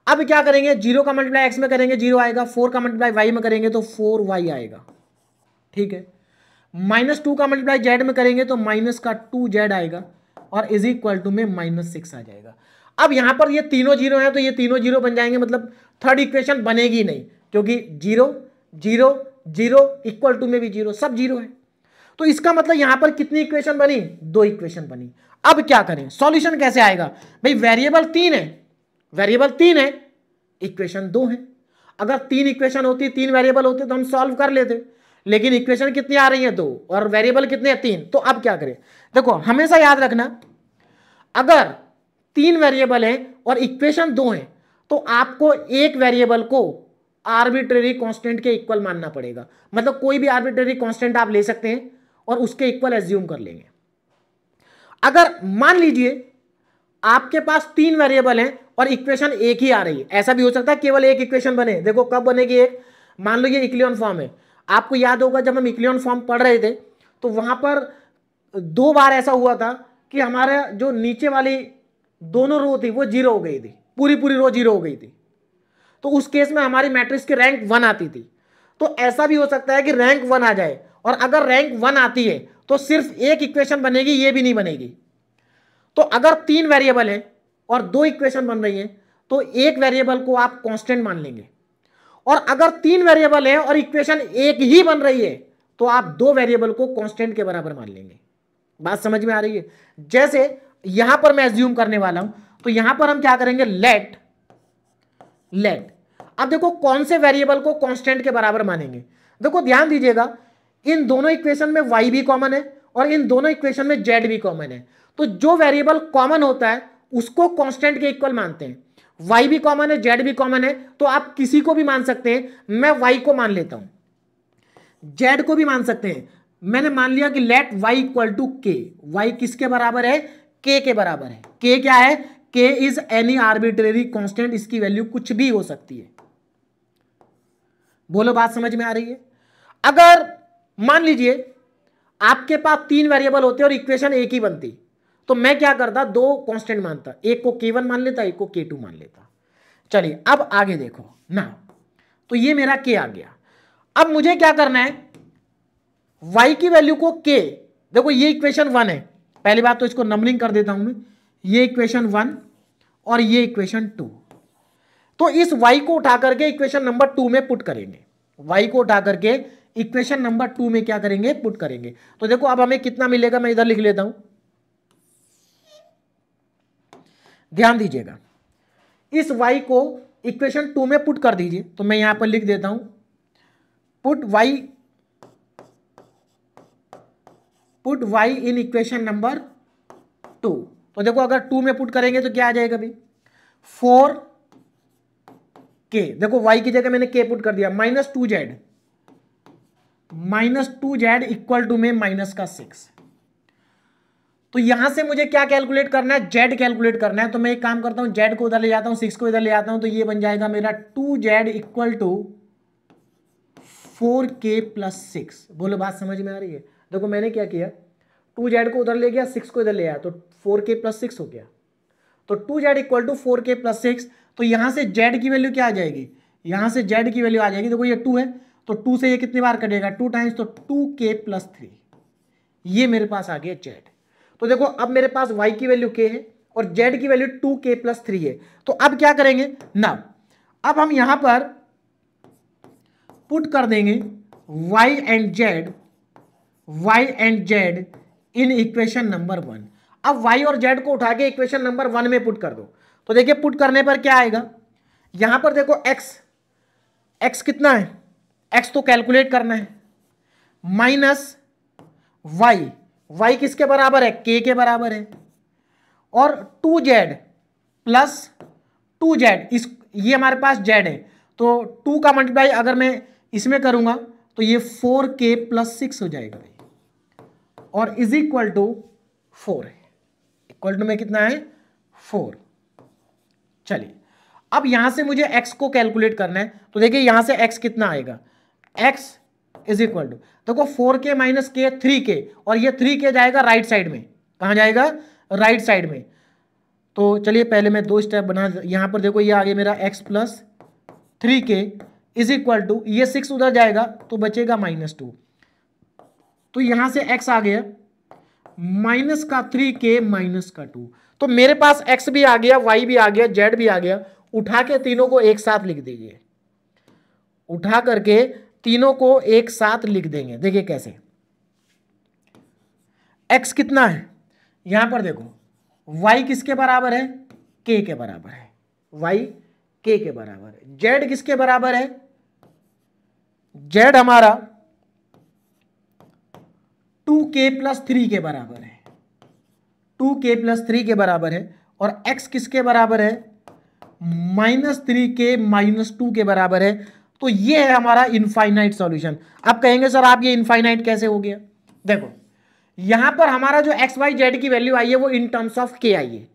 अब क्या करेंगे? 0 का मल्टीप्लाई एक्स में करेंगे 0 आएगा, 4 का मल्टीप्लाई वाई में करेंगे तो 4y आएगा, ठीक है। -2 का मल्टीप्लाई जेड में करेंगे तो -2z आएगा, और इज इक्वल टू में -6 आ जाएगा। अब यहां पर ये तीनों 0 हैं तो ये तीनों 0 बन जाएंगे, मतलब थर्ड इक्वेशन बनेगी नहीं, क्योंकि 0 0 0 इक्वल टू में भी 0, सब 0 है। तो इसका मतलब यहां पर कितनी इक्वेशन बनी? 2 इक्वेशन बनी। अब क्या करें? सॉल्यूशन कैसे आएगा? भाई वेरिएबल 3 है, वेरिएबल 3 है, इक्वेशन 2 है। अगर 3 इक्वेशन होती, 3 वेरिएबल होते तो हम सॉल्व कर लेते, लेकिन इक्वेशन कितनी आ रही है? 2, और वेरिएबल कितने हैं? 3। तो अब क्या करें? देखो हमेशा याद रखना, अगर 3 वेरिएबल है और इक्वेशन 2 है तो आपको एक वेरिएबल को आर्बिट्रेरी कांस्टेंट के इक्वल मानना पड़ेगा। मतलब कोई भी आर्बिट्रेरी कांस्टेंट आप ले सकते हैं और उसके इक्वल एज्यूम कर लेंगे। अगर मान लीजिए आपके पास 3 वेरिएबल हैं और इक्वेशन एक ही आ रही है, ऐसा भी हो सकता है केवल एक इक्वेशन बने। देखो कब बनेगी एक? मान लो ये इक्लियन फॉर्म है, आपको याद होगा जब हम इक्लियन फॉर्म पढ़ रहे थे तो वहां पर 2 बार ऐसा हुआ था कि हमारे जो नीचे वाली दोनों रो थी वो 0 हो गई थी, पूरी रो 0 हो गई थी। तो उस केस में हमारी मैट्रिक्स की रैंक 1 आती थी। तो ऐसा भी हो सकता है कि रैंक 1 आ जाए, और अगर रैंक 1 आती है तो सिर्फ एक इक्वेशन बनेगी, ये भी नहीं बनेगी। तो अगर 3 वेरिएबल है और 2 इक्वेशन बन रही है तो एक वेरिएबल को आप कांस्टेंट मान लेंगे, और अगर 3 वेरिएबल है और इक्वेशन एक ही बन रही है तो आप 2 वेरिएबल को कांस्टेंट के बराबर मान लेंगे। बात समझ में आ रही है? जैसे यहां पर मैं एज्यूम करने वाला हूं, तो यहां पर हम क्या करेंगे? लेट। अब देखो कौन से वेरिएबल को कांस्टेंट के बराबर मानेंगे। देखो ध्यान दीजिएगा, इन दोनों इक्वेशन में y भी कॉमन है और इन दोनों इक्वेशन में z भी कॉमन है। तो जो वेरिएबल कॉमन होता है उसको कांस्टेंट के इक्वल मानते हैं। y भी कॉमन है, z भी कॉमन है, तो आप किसी को भी मान सकते हैं। मैं y को मान लेता हूं, z को भी मान सकते हैं। मैंने मान लिया कि let y equal to k। y किसके बराबर है? k के बराबर है। k क्या है? k is any arbitrary constant, इसकी वैल्यू कुछ भी हो सकती है। बोलो बात समझ में आ रही है? अगर मान लीजिए आपके पास 3 वेरिएबल होते और इक्वेशन एक ही बनती, तो मैं क्या करता? 2 कांस्टेंट मानता, एक को k1 मान लेता, एक को k2 मान लेता। चलिए अब आगे देखो ना, तो ये मेरा k आ गया। अब मुझे क्या करना है? y की वैल्यू को k, देखो ये इक्वेशन 1 है, पहली बात तो इसको नंबरिंग कर देता हूं मैं, ये इक्वेशन 1 और ये इक्वेशन 2। तो इस y को उठा करके इक्वेशन नंबर 2 में पुट करेंगे, y को उठा करके इक्वेशन नंबर 2 में क्या करेंगे? पुट करेंगे। तो देखो अब हमें कितना मिलेगा, मैं इधर लिख लेता हूं, ध्यान दीजिएगा। इस y को इक्वेशन 2 में पुट कर दीजिए। तो मैं यहां पर लिख देता हूं put y in equation number 2। तो देखो अगर 2 में पुट करेंगे तो क्या आ जाएगा भाई 4k, देखो y की जगह मैंने k पुट कर दिया, -2z इक्वल टू में माइनस का 6। तो यहां से मुझे क्या कैलकुलेट करना है, z कैलकुलेट करना है। तो मैं एक काम करता हूं, z को उधर ले जाता हूं, 6 को इधर ले जाता हूं, तो ये बन जाएगा मेरा 2z equal to 4k plus 6। बोलो बात समझ में आ रही है? देखो मैंने क्या किया, 2z को उधर ले गया, 6 को इधर ले आया, तो 4k प्लस 6 हो गया। तो 2z equal to 4k plus 6। तो यहां से z की वैल्यू क्या आ जाएगी, यहां से z की वैल्यू आ जाएगी, देखो ये 2 है तो 2 से ये कितनी बार कटेगा 2 टाइम्स, तो 2k प्लस 3, ये मेरे पास आ गया z। तो देखो अब मेरे पास y की वैल्यू k है और z की वैल्यू 2k प्लस 3 है। तो अब क्या करेंगे ना, अब हम यहां पर पुट कर देंगे y and z in equation number 1। अब y और z को उठा के इक्वेशन नंबर 1 में पुट कर दो। तो देखिए पुट करने पर क्या आएगा, यहां पर देखो x कितना है, x तो कैलकुलेट करना है, माइनस y किसके बराबर है, k के बराबर है, और 2z प्लस 2z, ये हमारे पास z है, तो 2 का मल्टीप्लाई अगर मैं इसमें करूंगा तो ये 4k प्लस 6 हो जाएगा और इज इक्वल टू 4 है, इक्वल टू में कितना है 4। चलिए अब यहां से मुझे x को कैलकुलेट करना है। तो देखिए यहां से x कितना आएगा, x इज इक्वल टू, देखो 4k माइनस k 3k, और ये 3k जाएगा राइट साइड में, कहां जाएगा राइट साइड में। तो चलिए पहले मैं 2 स्टेप बना, यहां पर देखो ये आ गया मेरा x plus 3k is equal to, ये 6 उधर जाएगा तो बचेगा -2, तो यहां से x आ गया माइनस का 3k माइनस का 2। तो मेरे पास x भी आ गया, y भी आ गया, z भी आ गया। उठा के तीनों को एक साथ लिख दीजिए, उठा करके तीनों को एक साथ लिख देंगे। देखिए कैसे, x कितना है, यहां पर देखो y किसके बराबर है, k के बराबर है, y k के बराबर है। z किसके बराबर है, z हमारा 2k प्लस 3 के बराबर है, 2k प्लस 3 के बराबर है। और x किसके बराबर है, -3k माइनस 2 के बराबर है। तो ये है हमारा इनफाइनाइट सॉल्यूशन। अब कहेंगे सर आप ये इनफाइनाइट कैसे हो गया, देखो यहां पर हमारा जो x y z की वैल्यू आई है वो इन टर्म्स ऑफ k आई है,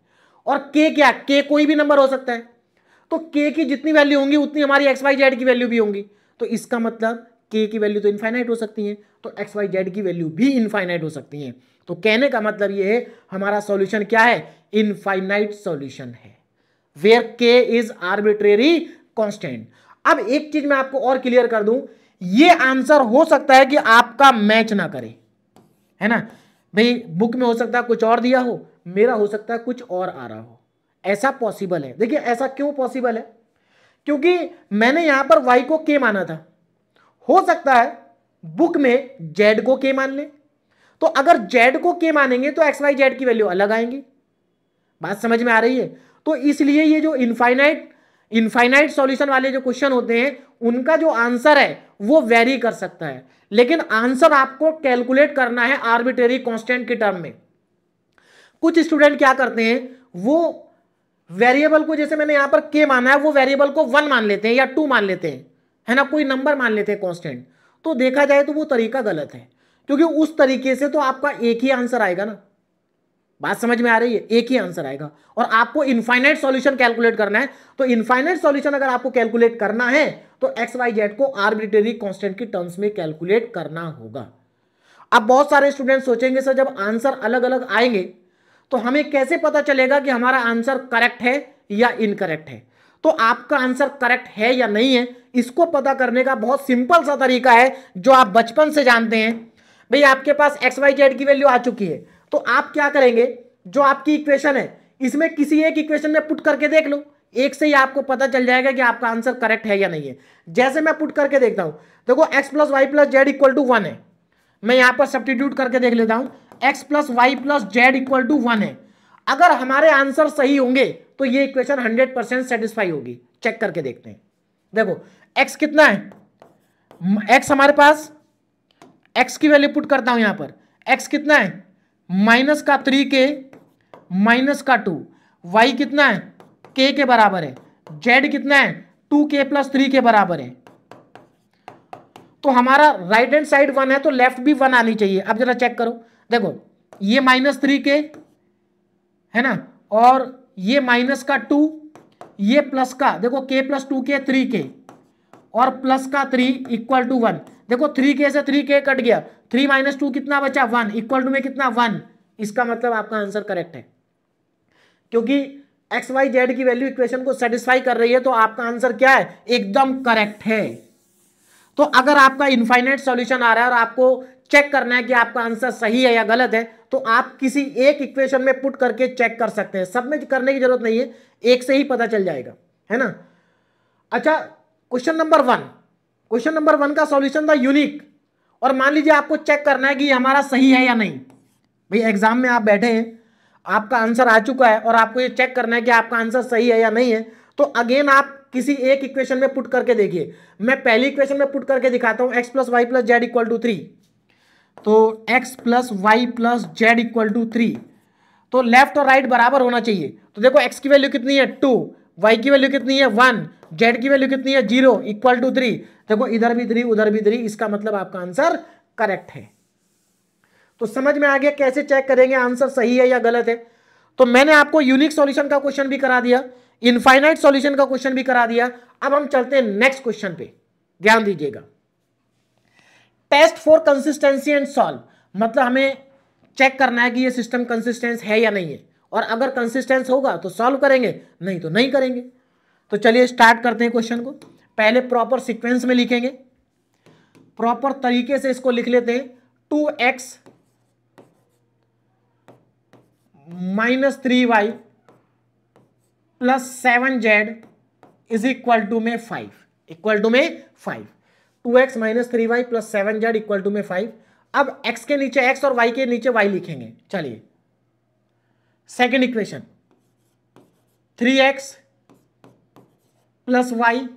और k क्या, k कोई भी नंबर हो सकता है, तो k की जितनी वैल्यू होंगी उतनी हमारी x y z की वैल्यू भी होंगी। तो इसका मतलब k की वैल्यू तो इनफाइनाइट हो सकती है, तो x y z की वैल्यू भी इनफाइनाइट हो सकती है। तो कहने का मतलब ये है हमारा सॉल्यूशन क्या है, इनफाइनाइट सॉल्यूशन है, where k is arbitrary constant. अब एक चीज मैं आपको और क्लियर कर दूं, ये आंसर हो सकता है कि आपका मैच ना करे, है ना भाई, बुक में हो सकता है कुछ और दिया हो, मेरा हो सकता है कुछ और आ रहा हो, ऐसा पॉसिबल है। देखिए ऐसा क्यों पॉसिबल है, क्योंकि मैंने यहां पर y को k माना था, हो सकता है बुक में z को k मान ले, तो अगर z को k मानेंगे तो x y z की वैल्यू अलग आएंगी। बात समझ में आ रही है? तो इसलिए ये जो इनफाइनाइट सॉल्यूशन वाले जो क्वेश्चन होते हैं उनका जो आंसर है वो वेरी कर सकता है, लेकिन आंसर आपको कैलकुलेट करना है आर्बिट्रेरी कांस्टेंट के टर्म में। कुछ स्टूडेंट क्या करते हैं, वो वेरिएबल को, जैसे मैंने यहां पर k माना है, वो वेरिएबल को 1 मान लेते हैं या 2 मान लेते हैं, है ना, कोई नंबर मान लेते हैं कांस्टेंट। तो देखा जाए तो वो तरीका गलत है, क्योंकि उस तरीके से तो आपका एक ही आंसर आएगा ना। बात समझ में आ रही है? एक ही आंसर आएगा, और आपको इनफाइनाइट सॉल्यूशन कैलकुलेट करना है। तो इनफाइनाइट सॉल्यूशन अगर आपको कैलकुलेट करना है तो एक्स वाई जेड को आर्बिट्रेरी कांस्टेंट की टर्म्स में कैलकुलेट करना होगा। अब बहुत सारे स्टूडेंट सोचेंगे सर जब आंसर अलग अलग आएंगे तो हमें कैसे पता चलेगा कि हमारा आंसर करेक्ट है या इनकरेक्ट है। तो आपका आंसर करेक्ट है या नहीं है, इसको पता करने का बहुत सिंपल सा तरीका है जो आप बचपन से जानते हैं। भाई आपके पास एक्स वाई जेड की वैल्यू आ चुकी है, तो आप क्या करेंगे, जो आपकी इक्वेशन है इसमें किसी एक इक्वेशन में पुट करके देख लो, एक से ही आपको पता चल जाएगा कि आपका आंसर करेक्ट है या नहीं है। जैसे मैं पुट करके देखता हूं, देखो x plus y plus z equal to 1 है, मैं यहां पर सब्स्टिट्यूट करके देख लेता हूं, x plus y plus z equal to 1 है। अगर हमारे आंसर सही होंगे तो ये इक्वेशन 100% सेटिस्फाई होगी। चेक करके देखते हैं। देखो x कितना है, x हमारे पास, x की वैल्यू पुट करता हूं यहां पर, x कितना है -3k -2, y कितना है k के बराबर है, z कितना है 2k + 3 के बराबर है। तो हमारा राइट हैंड साइड 1 है तो लेफ्ट भी 1 आनी चाहिए। अब जरा चेक करो, देखो ये -3k है ना, और ये -2, ये प्लस का, देखो k + 2k 3k और प्लस का 3 = 1। देखो 3k से 3k कट गया, 3 - 2 कितना बचा 1, इक्वल टू में कितना 1। इसका मतलब आपका आंसर करेक्ट है, क्योंकि एक्स वाई जेड की वैल्यू इक्वेशन को सेटिस्फाई कर रही है, तो आपका आंसर क्या है, एकदम करेक्ट है। तो अगर आपका इनफाइनाइट सॉल्यूशन आ रहा है और आपको चेक करना है कि आपका आंसर सही है या गलत है, तो आप किसी एक इक्वेशन में पुट करके चेक कर सकते हैं, सब में करने की जरूरत नहीं है, एक से ही पता चल जाएगा, है ना। अच्छा, क्वेश्चन नंबर 1 का सॉल्यूशन था यूनिक, और मान लीजिए आपको चेक करना है कि हमारा सही है या नहीं। भाई एग्जाम में आप बैठे हैं, आपका आंसर आ चुका है और आपको ये चेक करना है कि आपका आंसर सही है या नहीं है, तो अगेन आप किसी एक इक्वेशन में पुट करके देखिए। मैं पहली इक्वेशन में पुट करके दिखाता हूं, x + y + z = 3। तो x + y + z = 3, तो लेफ्ट और राइट बराबर होना चाहिए। तो देखो x की वैल्यू कितनी है 2, y की वैल्यू कितनी है 1, z की वैल्यू कितनी है 0 = 3। देखो इधर भी 3 उधर भी 3, इसका मतलब आपका आंसर करेक्ट है। तो समझ में आ गया कैसे चेक करेंगे आंसर सही है या गलत है। तो मैंने आपको यूनिक सॉल्यूशन का क्वेश्चन भी करा दिया, इनफाइनाइट सॉल्यूशन का क्वेश्चन भी करा दिया। अब हम चलते हैं नेक्स्ट क्वेश्चन पे, ध्यान दीजिएगा। Test for consistency and solve, मतलब हमें चेक करना है कि ये सिस्टम कंसिस्टेंस है या नहीं है, और अगर कंसिस्टेंस होगा तो सॉल्व करेंगे, नहीं तो नहीं करेंगे। तो चलिए स्टार्ट करते हैं क्वेश्चन को। पहले प्रॉपर सीक्वेंस में लिखेंगे, प्रॉपर तरीके से इसको लिख लेते हैं। 2x - 3y + 7z = में 5, इक्वल टू में 5। 2x - 3y + 7z = में 5। अब x के नीचे x और y के नीचे y लिखेंगे। चलिए second equation, 3x + y -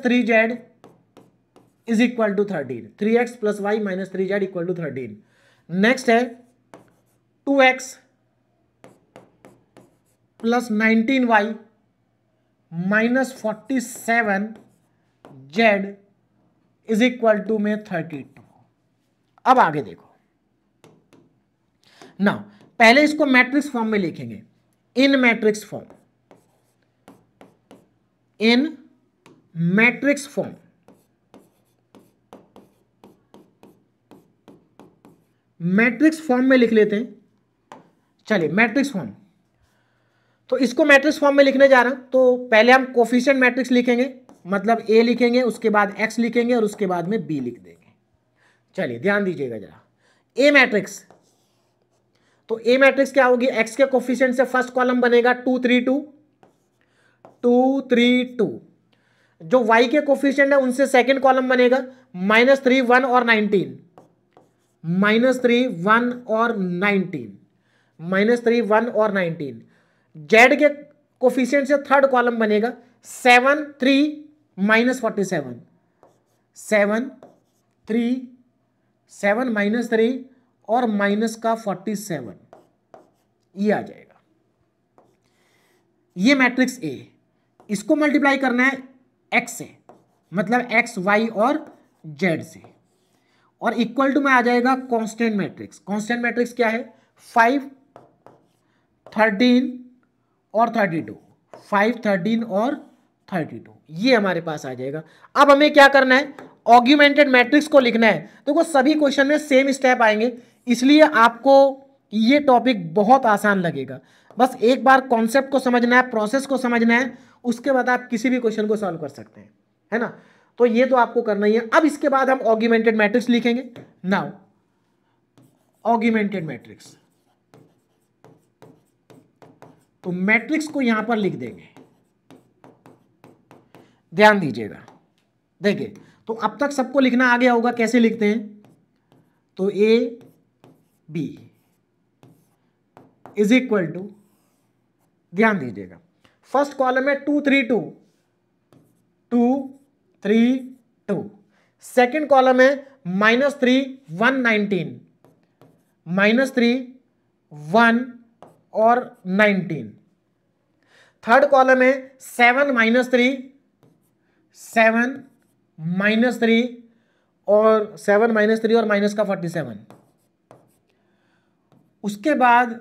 3z = 13। 3x + y - 3z = 13। Next है 2x + 19y - 47z = में 32। अब आगे देखो ना, पहले इसको मैट्रिक्स फॉर्म में लिखेंगे, इन मैट्रिक्स फॉर्म, इन मैट्रिक्स फॉर्म। मैट्रिक्स फॉर्म में लिख लेते हैं। चलिए मैट्रिक्स फॉर्म, तो इसको मैट्रिक्स फॉर्म में लिखने जा रहा हूं, तो पहले हम कोफिशिएंट मैट्रिक्स लिखेंगे, मतलब ए लिखेंगे, उसके बाद एक्स लिखेंगे और उसके बाद में बी लिख देंगे। चलिए ध्यान दीजिएगा जरा, ए मैट्रिक्स, तो ए मैट्रिक्स क्या होगी, एक्स के कोफिशिएंट से फर्स्ट कॉलम बनेगा 2 3 2 2 3 2, जो वाई के कोफिशिएंट है उनसे सेकंड कॉलम बनेगा -3 1 और 19, -3 1 और 19, -3 1 और 19। जेड के कोफिशिएंट से थर्ड कॉलम बनेगा 7 3 -47, 7 3 7 -3 और -47, ये आ जाएगा। ये मैट्रिक्स ए, इसको मल्टीप्लाई करना है एक्स से, मतलब एक्स वाई और जेड से, और इक्वल टू में आ जाएगा कांस्टेंट मैट्रिक्स। कांस्टेंट मैट्रिक्स क्या है, 5 13 और 32, 5 13 और 32, ये हमारे पास आ जाएगा। अब हमें क्या करना है, ऑग्यूमेंटेड मैट्रिक्स को लिखना है। देखो सभी क्वेश्चन में सेम स्टेप आएंगे, इसलिए आपको ये टॉपिक बहुत आसान लगेगा। बस एक बार कॉन्सेप्ट को समझना है, प्रोसेस को समझना है, उसके बाद आप किसी भी क्वेश्चन को सॉल्व कर सकते हैं, है ना। तो ये तो आपको करना ही है। अब इसके बाद हम ऑग्यूमेंटेड मैट्रिक्स लिखेंगे। नाउ ऑग्यूमेंटेड मैट्रिक्स, तो मैट्रिक्स को यहां पर लिख देंगे, ध्यान दीजिएगा। देखिए तो अब तक सबको लिखना आ गया होगा, कैसे लिखते हैं, तो ए बी = ध्यान दीजिएगा फर्स्ट कॉलम है 2 3 2 2 3 2, सेकेंड कॉलम है -3 1 19, -3 1 और 19, थर्ड कॉलम है 7 -3 7 -3 और 7 -3 और माइनस का 47। उसके बाद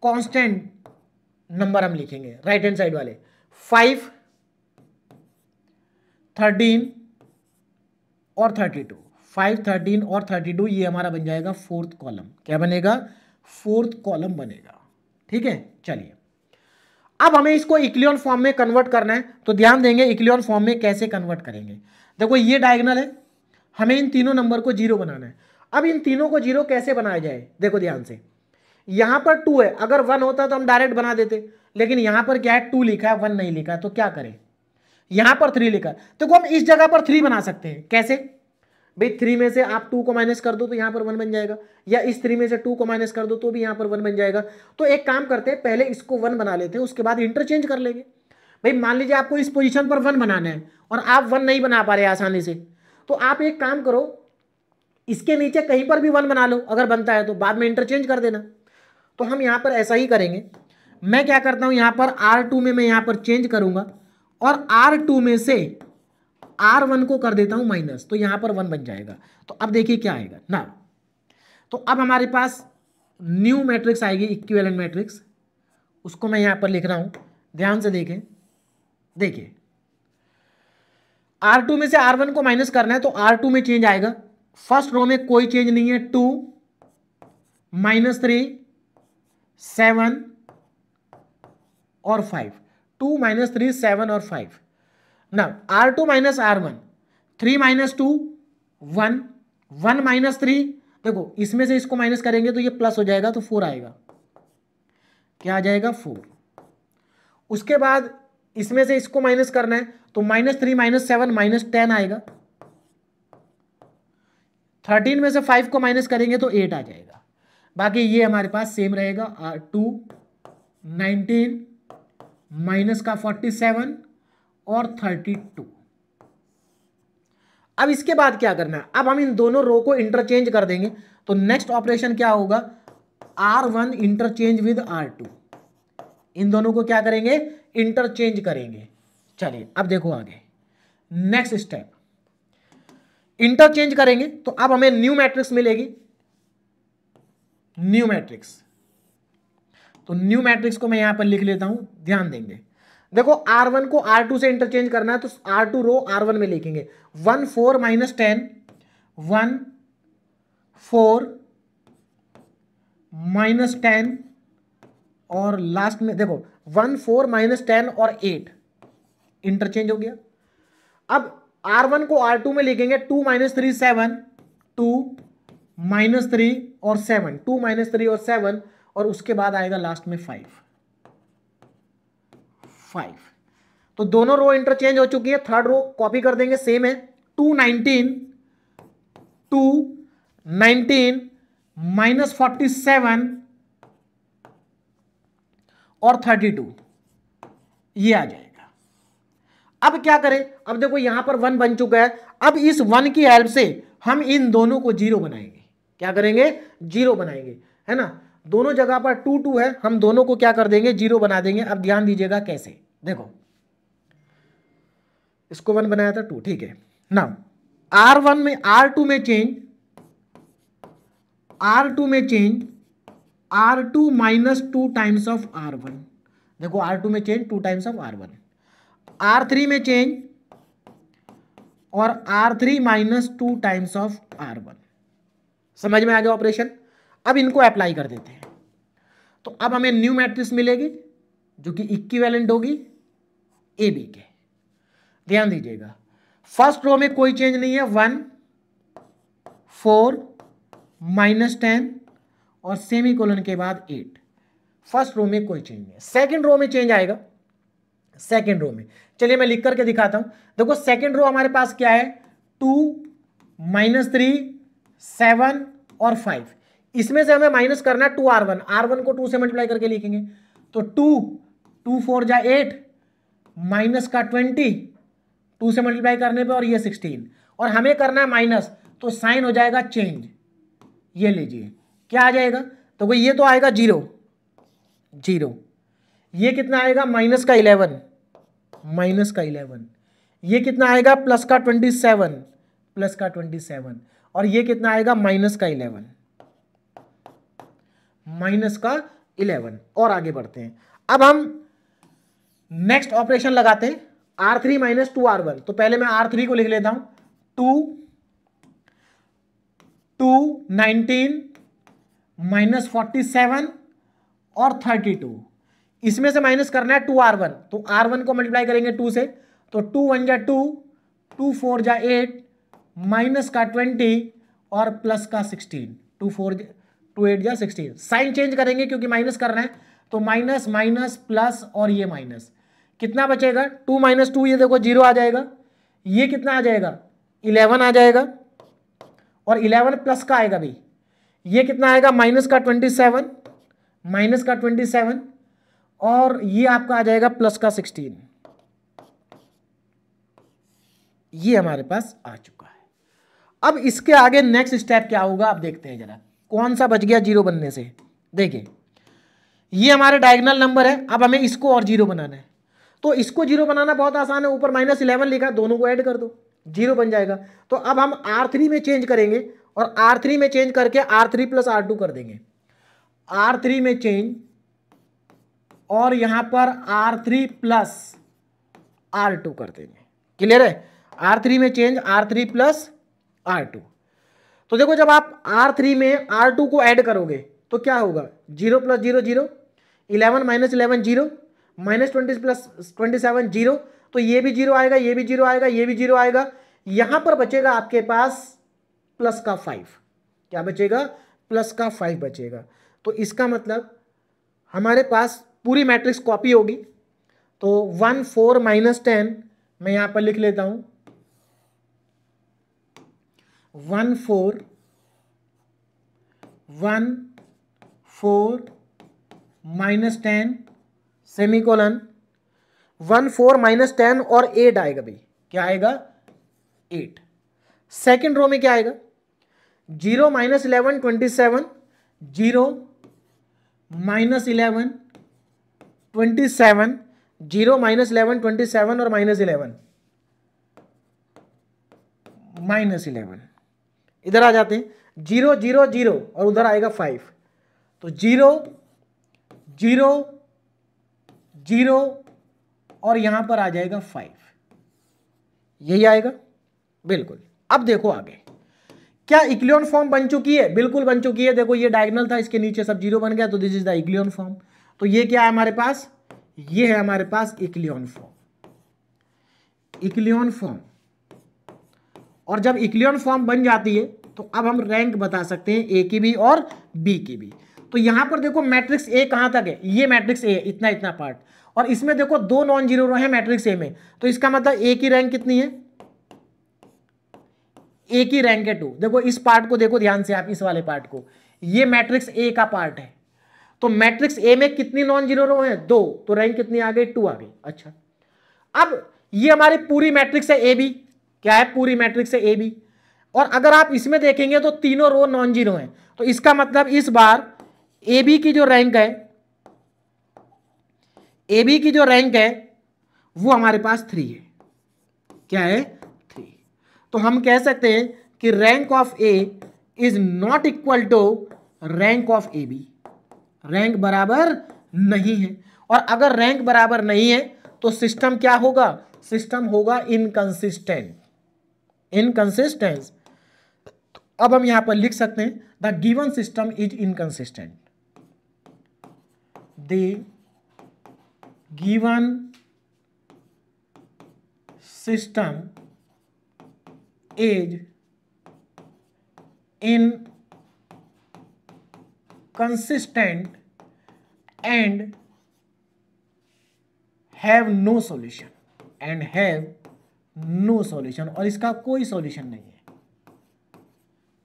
कांस्टेंट नंबर हम लिखेंगे राइट हैंड साइड वाले, 5 13 और 32, 5 13 और 32, ये हमारा बन जाएगा फोर्थ कॉलम। क्या बनेगा? फोर्थ कॉलम बनेगा। ठीक है, चलिए अब हमें इसको इक्लियन फॉर्म में कन्वर्ट करना है, तो ध्यान देंगे इक्लियन फॉर्म में कैसे कन्वर्ट करेंगे। देखो ये डायगोनल है, हमें इन तीनों नंबर को जीरो बनाना है। अब इन तीनों को जीरो कैसे बनाया जाए, देखो ध्यान से, यहां पर 2 है, अगर 1 होता तो हम डायरेक्ट बना देते, लेकिन यहां पर क्या है 2 लिखा है 1 नहीं लिखा है, तो क्या करें, यहां पर 3 लिखा है, तो हम इस जगह पर 3 बना सकते हैं। कैसे भाई, 3 में से आप 2 को माइनस कर दो तो यहां पर 1 बन जाएगा, या इस 3 में से 2 को माइनस कर दो तो भी यहां पर 1 बन जाएगा। तो एक काम करते हैं, पहले इसको 1 बना लेते हैं, उसके बाद इंटरचेंज कर लेंगे। भाई मान लीजिए आपको इस पोजीशन पर 1 बनाना है और आप 1 नहीं बना पा रहे आसानी से, तो आप एक काम करो, इसके नीचे कहीं पर भी 1 बना लो, अगर बनता है तो बाद में इंटरचेंज कर देना। तो हम यहां पर ऐसा ही करेंगे। मैं क्या करता हूं, यहां पर R2 में मैं यहां पर चेंज करूंगा और R2 में से R1 को कर देता हूं माइनस, तो यहां पर 1 बन जाएगा। तो अब देखिए क्या आएगा ना, तो अब हमारे पास न्यू मैट्रिक्स आएगी, इक्विवेलेंट मैट्रिक्स, उसको मैं यहां पर लिख रहा हूं, ध्यान से देखें। देखिए R2 में से R1 को माइनस करना है, तो R2 में चेंज आएगा, फर्स्ट रो में कोई चेंज नहीं है, 2 -3 7 और 5, 2 -3 7 और 5। ना R2 माइनस R1, 3 - 2 1, 1 - 3, देखो इसमें से इसको माइनस करेंगे तो ये प्लस हो जाएगा, तो 4 आएगा। क्या आ जाएगा? 4। उसके बाद इसमें से इसको माइनस करना है, तो -3 - 7 -10 आएगा। 13 में से 5 को माइनस करेंगे तो 8 आ जाएगा। बाकी ये हमारे पास सेम रहेगा, 2 19 माइनस का 47 और 32। अब इसके बाद क्या करना है, अब हम इन दोनों रो को इंटरचेंज कर देंगे। तो नेक्स्ट ऑपरेशन क्या होगा, R1 इंटरचेंज विद R2, इन दोनों को क्या करेंगे, इंटरचेंज करेंगे। चलिए अब देखो आगे नेक्स्ट स्टेप, इंटरचेंज करेंगे तो अब हमें न्यू मैट्रिक्स मिलेगी, न्यू मैट्रिक्स। तो न्यू मैट्रिक्स को मैं यहां पर लिख लेता हूं, ध्यान देंगे। देखो R1 को R2 से इंटरचेंज करना है, तो R2 रो R1 में लिखेंगे, 1 4 -10 1 4 -10 और लास्ट में देखो 1 4 -10 और 8 इंटरचेंज हो गया। अब R1 को R2 में लिखेंगे, 2 -3 7 2 -3 और 7, 2 -3 और 7, और उसके बाद आएगा लास्ट में 5। तो दोनों रो इंटरचेंज हो चुकी है, थर्ड रो कॉपी कर देंगे, सेम है, 2 19 -47 और 32, ये आ जाएगा। अब क्या करें, अब देखो यहां पर 1 बन चुका है, अब इस 1 की हेल्प से हम इन दोनों को 0 बनाएंगे। क्या करेंगे? 0 बनाएंगे, है ना। दोनों जगह पर 2 2 है, हम दोनों को क्या कर देंगे, 0 बना देंगे। अब ध्यान दीजिएगा कैसे, देखो इसको 1 बनाया था 2, ठीक है ना। R1 में R2 में चेंज, R2 में change, R2 -2 times of R1, देखो R2 में change 2 times of R1, R3 में चेंज और R3 -2 टाइम्स ऑफ R1। समझ में आ गया ऑपरेशन। अब इनको अप्लाई कर देते हैं, तो अब हमें न्यू मैट्रिक्स मिलेगी जो कि इक्विवेलेंट होगी AB के। ध्यान दीजिएगा, फर्स्ट रो में कोई चेंज नहीं है, 1 4 -10 और सेमीकोलन के बाद 8, फर्स्ट रो में कोई चेंज नहीं है। सेकंड रो में चेंज आएगा, सेकंड रो में, चलिए मैं लिख करके दिखाता हूं। देखो सेकंड रो हमारे पास क्या है, 2 -3 7 और 5, इसमें से हमें माइनस करना है 2 R1, R1 को 2 से मल्टीप्लाई करके लिखेंगे, तो 2 2 4 जा 8 माइनस का 20 2 से मल्टीप्लाई करने पे और ये 16 और हमें करना है माइनस, तो साइन हो जाएगा चेंज। ये लीजिए क्या आ जाएगा, तो भाई ये तो आएगा 0 0, ये कितना आएगा माइनस का 11 माइनस का 11, ये कितना आएगा प्लस का 27 प्लस का 27 और ये कितना आएगा माइनस का 11 माइनस का 11। और आगे बढ़ते हैं, अब हम नेक्स्ट ऑपरेशन लगाते हैं R3 माइनस 2R1। तो पहले मैं R3 को लिख लेता हूं 2 19 माइनस 47 और 32, इसमें से माइनस करना है 2R1, तो R1 को मल्टीप्लाई करेंगे 2 से, तो 2 1 जा 2 2 4 जा 8 माइनस का 20 और प्लस का 16 2 8 जा 16। साइन चेंज करेंगे क्योंकि माइनस करना है, तो माइनस माइनस प्लस और ये माइनस, कितना बचेगा 2 माइनस 2, ये देखो 0 आ जाएगा, ये कितना आ जाएगा 11 आ जाएगा और 11 प्लस का आएगा भी, ये कितना आएगा माइनस का 27 माइनस का 27 और ये आपका आ जाएगा प्लस का 16। ये हमारे पास आ चुका है। अब इसके आगे नेक्स्ट स्टेप क्या होगा, आप देखते हैं जरा कौन सा बच गया 0 बनने से। देखिए ये हमारे डायगोनल नंबर है, अब हमें इसको और 0 बनाना है, तो इसको 0 बनाना बहुत आसान है, ऊपर माइनस 11 लिखा, दोनों को ऐड कर दो 0 बन जाएगा। तो अब हम R3 में चेंज करेंगे और R3 में चेंज करके R3 प्लस R2 कर देंगे, R3 में चेंज और यहां पर R3 प्लस R2 कर देंगे। क्लियर है, R3 में चेंज R3 प्लस R2। तो देखो जब आप R3 में R2 को ऐड करोगे तो क्या होगा 0 प्लस 0 0, 11 माइनस 11 0, माइनस 20 प्लस 27 0, तो ये भी 0 आएगा, ये भी 0 आएगा, ये भी 0 आएगा, यहां पर बचेगा आपके पास प्लस का 5। क्या बचेगा प्लस का 5 बचेगा। तो इसका मतलब हमारे पास पूरी मैट्रिक्स कॉपी होगी, तो 1 4 माइनस 10 मैं यहां पर लिख लेता हूं 1 4 माइनस 10 सेमीकोलन 1 4 माइनस 10 और 8 आएगा भाई, क्या आएगा 8। सेकेंड रो में क्या आएगा 0 माइनस 11 27, 0 माइनस 11 27, 0 माइनस 11 27 और माइनस 11 इधर आ जाते हैं, 0 0 0 और उधर आएगा 5, तो 0 0 0 और यहां पर आ जाएगा 5, यही आएगा बिल्कुल। अब देखो आगे क्या इक्लियन फॉर्म बन चुकी है, बिल्कुल बन चुकी है। देखो ये डायगोनल था, इसके नीचे सब 0 बन गया, तो this is the echelon form. तो ये क्या है हमारे पास, ये है हमारे पास इक्लियन फॉर्म, इक्लियन फॉर्म। और जब इक्लियन फॉर्म बन जाती है तो अब हम रैंक बता सकते हैं ए की भी और बी की भी। तो यहां पर देखो मैट्रिक्स ए कहां तक है, ये मैट्रिक्स ए इतना इतना पार्ट, और इसमें देखो 2 नॉन जीरो रो है मैट्रिक्स ए में, तो इसका मतलब ए की रैंक कितनी है, ए की रैंक है 2। देखो इस पार्ट को देखो ध्यान से आप, इस वाले पार्ट को, ये मैट्रिक्स ए का पार्ट है, तो मैट्रिक्स ए में कितनी नॉन जीरो रो है 2, तो रैंक कितनी आ गई 2 आ गई। अच्छा अब ये हमारी पूरी मैट्रिक्स है ए बी, क्या है पूरी मैट्रिक्स है ए बी, और अगर आप इसमें देखेंगे तो तीनों रो नॉन जीरो हैं, तो इसका मतलब इस बार ए बी की जो रैंक है, ए बी की जो रैंक है वो हमारे पास 3 है, क्या है 3। तो हम कह सकते हैं कि rank of A is not equal to rank of A B, rank बराबर नहीं है। और अगर रैंक बराबर नहीं है तो सिस्टम क्या होगा, सिस्टम होगा इनकंसिस्टेंट, इनकंसिस्टेंस। अब हम यहां पर लिख सकते हैं the given system is inconsistent, the given system is inconsistent and have no solution, and have no solution, और इसका कोई सॉल्यूशन नहीं है।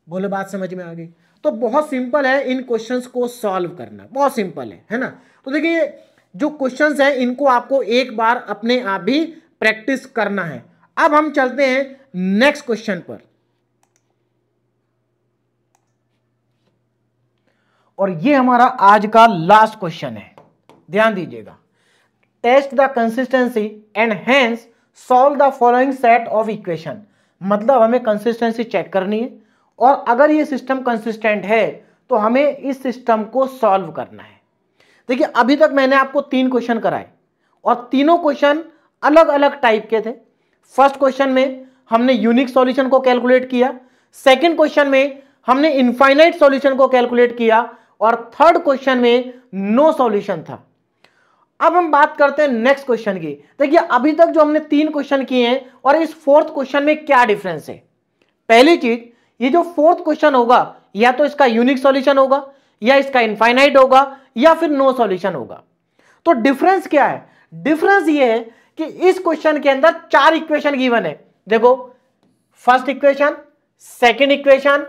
बोले बात समझ में आ गई। तो बहुत सिंपल है इन क्वेश्चंस को सॉल्व करना, बहुत सिंपल है ना। तो देखिए जो क्वेश्चंस हैं इनको आपको एक बार अपने आप भी प्रैक्टिस करना है। अब हम चलते हैं नेक्स्ट क्वेश्चन पर, और ये हमारा आज का लास्ट क्वेश्चन है, ध्यान दीजिएगा। Test the consistency and hence solve the following set of equation. मतलब हमें कंसिस्टेंसी चेक करनी है, और अगर ये सिस्टम कंसिस्टेंट है तो हमें इस सिस्टम को सॉल्व करना है। देखिए, अभी तक मैंने आपको 3 क्वेश्चन कराए और तीनों क्वेश्चन अलग अलग टाइप के थे। फर्स्ट क्वेश्चन में हमने यूनिक सॉल्यूशन को कैलकुलेट किया, सेकंड क्वेश्चन में हमने इनफाइनाइट सॉल्यूशन को कैलकुलेट किया, और थर्ड क्वेश्चन में नो सॉल्यूशन था। अब हम बात करते हैं नेक्स्ट क्वेश्चन की। देखिए, अभी तक जो हमने 3 क्वेश्चन किए हैं और इस फोर्थ क्वेश्चन में क्या डिफरेंस है। पहली चीज, ये जो फोर्थ क्वेश्चन होगा या तो इसका यूनिक सॉल्यूशन होगा, या इसका इनफाइनाइट होगा, या फिर नो सॉल्यूशन होगा। तो डिफरेंस क्या है? डिफरेंस ये है कि इस क्वेश्चन के अंदर 4 इक्वेशन गिवन है। देखो, first equation, second equation,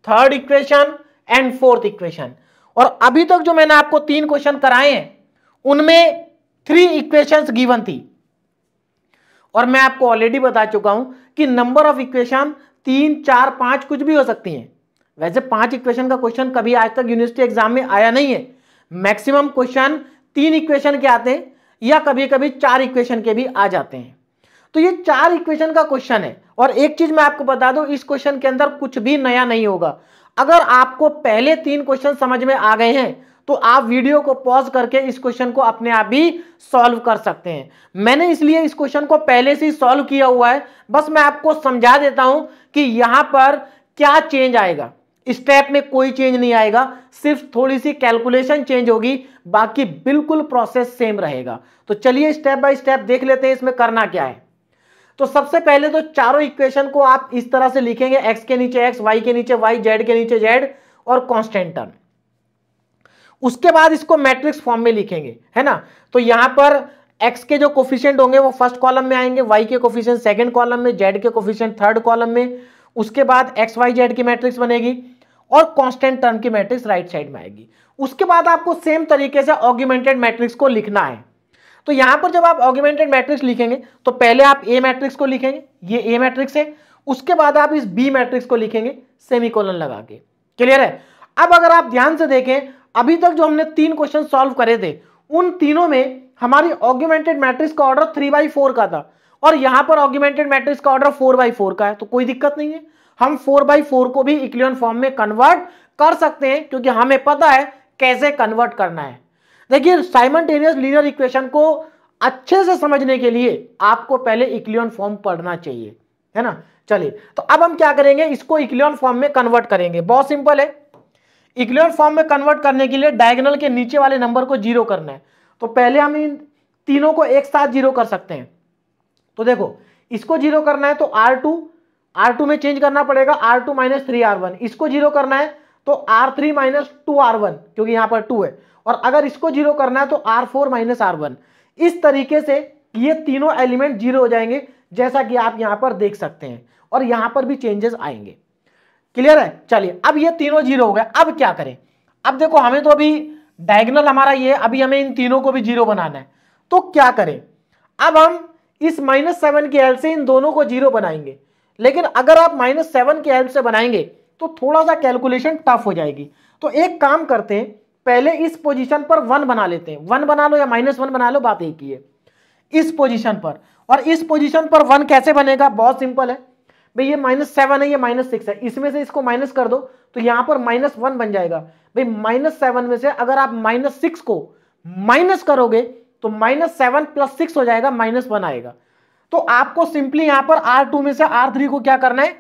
third equation and fourth equation. और अभी तक जो मैंने आपको 3 क्वेश्चन कराए हैं उनमें 3 इक्वेशंस गिवन थी, और मैं आपको ऑलरेडी बता चुका हूं कि नंबर ऑफ इक्वेशन 3, 4, 5 कुछ भी हो सकती हैं। वैसे 5 इक्वेशन का क्वेश्चन कभी आज तक यूनिवर्सिटी एग्जाम में आया नहीं है। मैक्सिमम क्वेश्चन 3 इक्वेशन के आते हैं, या कभी कभी 4 इक्वेशन के भी आ जाते हैं। तो ये 4 इक्वेशन का क्वेश्चन है। और एक चीज मैं आपको बता दूं, इस क्वेश्चन के अंदर कुछ भी नया नहीं होगा। अगर आपको पहले 3 क्वेश्चन समझ में आ गए हैं तो आप वीडियो को पॉज करके इस क्वेश्चन को अपने आप भी सॉल्व कर सकते हैं। मैंने इसलिए इस क्वेश्चन को पहले से ही सॉल्व किया हुआ है, बस मैं आपको समझा देता हूं कि यहां पर क्या चेंज आएगा। स्टेप में कोई चेंज नहीं आएगा, सिर्फ थोड़ी सी कैलकुलेशन चेंज होगी, बाकी बिल्कुल प्रोसेस सेम रहेगा। तो चलिए स्टेप बाय स्टेप देख लेते हैं इसमें करना क्या है। तो सबसे पहले तो चारों इक्वेशन को आप इस तरह से लिखेंगे, x के नीचे x, y के नीचे y, z के नीचे z और कांस्टेंट टर्म। उसके बाद इसको मैट्रिक्स फॉर्म में लिखेंगे, है ना। तो यहां पर x के जो कोफिशिएंट होंगे वो फर्स्ट कॉलम में आएंगे, y के कोफिशिएंट सेकंड कॉलम में, z के कोफिशिएंट थर्ड कॉलम में। उसके बाद x y z की मैट्रिक्स बनेगी और कांस्टेंट टर्म की मैट्रिक्स राइट साइड में आएगी। उसके बाद आपको सेम तरीके से ऑगमेंटेड मैट्रिक्स को लिखना है। तो यहां पर जब आप ऑगमेंटेड मैट्रिक्स लिखेंगे तो पहले आप ए मैट्रिक्स को लिखेंगे, ये ए मैट्रिक्स है। उसके बाद आप इस बी मैट्रिक्स को लिखेंगे सेमीकोलन लगा के। क्लियर है? अब अगर आप ध्यान से देखें, अभी तक जो हमने 3 क्वेश्चन सॉल्व करे थे उन तीनों में हमारी ऑगमेंटेड मैट्रिक्स का ऑर्डर 3/4 का था, और यहां पर ऑगमेंटेड मैट्रिक्स का ऑर्डर 4/4 का है। तो कोई दिक्कत नहीं है, हम 4/4 को भी इक्विलिब्रियम फॉर्म में कन्वर्ट कर सकते हैं, क्योंकि हमें पता है कैसे कन्वर्ट करना है। देखिए, साइमल्टेनियस लीनियर इक्वेशन को अच्छे से समझने के लिए आपको पहले इक्विलिब्रियम फॉर्म पढ़ना चाहिए, है ना। चलिए, तो अब हम क्या करेंगे, इसको इक्विलिब्रियम फॉर्म में कन्वर्ट करेंगे। बहुत सिंपल है। इक्विलिब्रियम फॉर्म में कन्वर्ट करने के लिए डायगोनल के नीचे वाले नंबर को 0 करना है। तो पहले हम इन तीनों को एक साथ 0 कर सकते हैं। तो देखो, इसको 0 करना है तो R2 में चेंज करना पड़ेगा, R2 - 3R1। इसको 0 करना है तो R3 - 2R1, क्योंकि यहां पर 2 है। और अगर इसको 0 करना है तो R4 - R1। इस तरीके से ये तीनों एलिमेंट 0 हो जाएंगे, जैसा कि आप यहां पर देख सकते हैं, और यहां पर भी चेंजेस आएंगे। क्लियर है? चलिए, अब ये तीनों 0 हो गए। अब क्या करें? अब देखो, हमें तो अभी डायगोनल हमारा ये, अभी हमें इन तीनों को भी 0 बनाना है। तो क्या करें? अब हम इस -7 की हेल्प से इन दोनों को 0 बनाएंगे, लेकिन अगर आप -7 की हेल्प से बनाएंगे तो थोड़ा सा कैलकुलेशन टफ हो जाएगी। तो एक काम करते हैं, पहले इस पोजीशन पर 1 बना लेते हैं। 1 बना लो या -1 बना लो, बात एक ही है। इस पोजीशन पर, और इस पोजीशन पर 1 कैसे बनेगा? बहुत सिंपल है भाई, ये -7 है, ये -6 है, इसमें से इसको माइनस कर दो तो यहां पर -1 बन जाएगा। भाई -7 में से अगर आप -6 को माइनस करोगे तो -7 + 6 हो जाएगा, -1 आएगा। तो आपको सिंपली यहां पर R2 में से R3 को क्या करना है?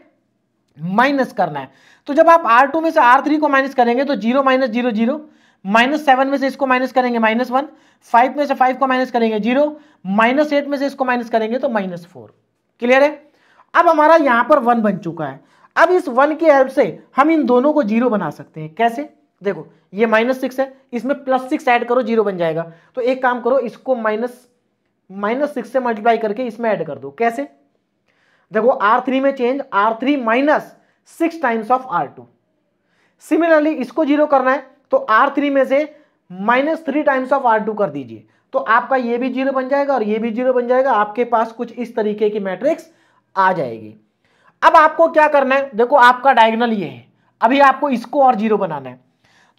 माइनस करना है। तो जब आप R2 में से R3 को माइनस करेंगे तो 0 - 0 0, -7 में से इसको माइनस करेंगे -1, 5 में से 5 को माइनस करेंगे 0, -8 में से इसको माइनस करेंगे तो -4। क्लियर है? अब हमारा यहां पर 1 बन चुका है। अब इस 1 की हेल्प से हम इन दोनों को 0 बना सकते हैं। कैसे? देखो, ये -6 है, इसमें +6 ऐड करो, 0 बन जाएगा। तो एक काम करो, इसको -6 से मल्टीप्लाई करके इसमें ऐड कर दो। कैसे? देखो, R3 में change, R3 - 6 times of R2। Similarly इसको 0 करना है तो R3 में से -3 टाइम्स ऑफ R2 कर दीजिए। तो आपका ये भी 0 बन जाएगा और ये भी 0 बन जाएगा, आपके पास कुछ इस तरीके की मैट्रिक्स आ जाएगी। अब आपको क्या करना है, देखो आपका डायगोनल ये है, अभी आपको इसको और 0 बनाना है।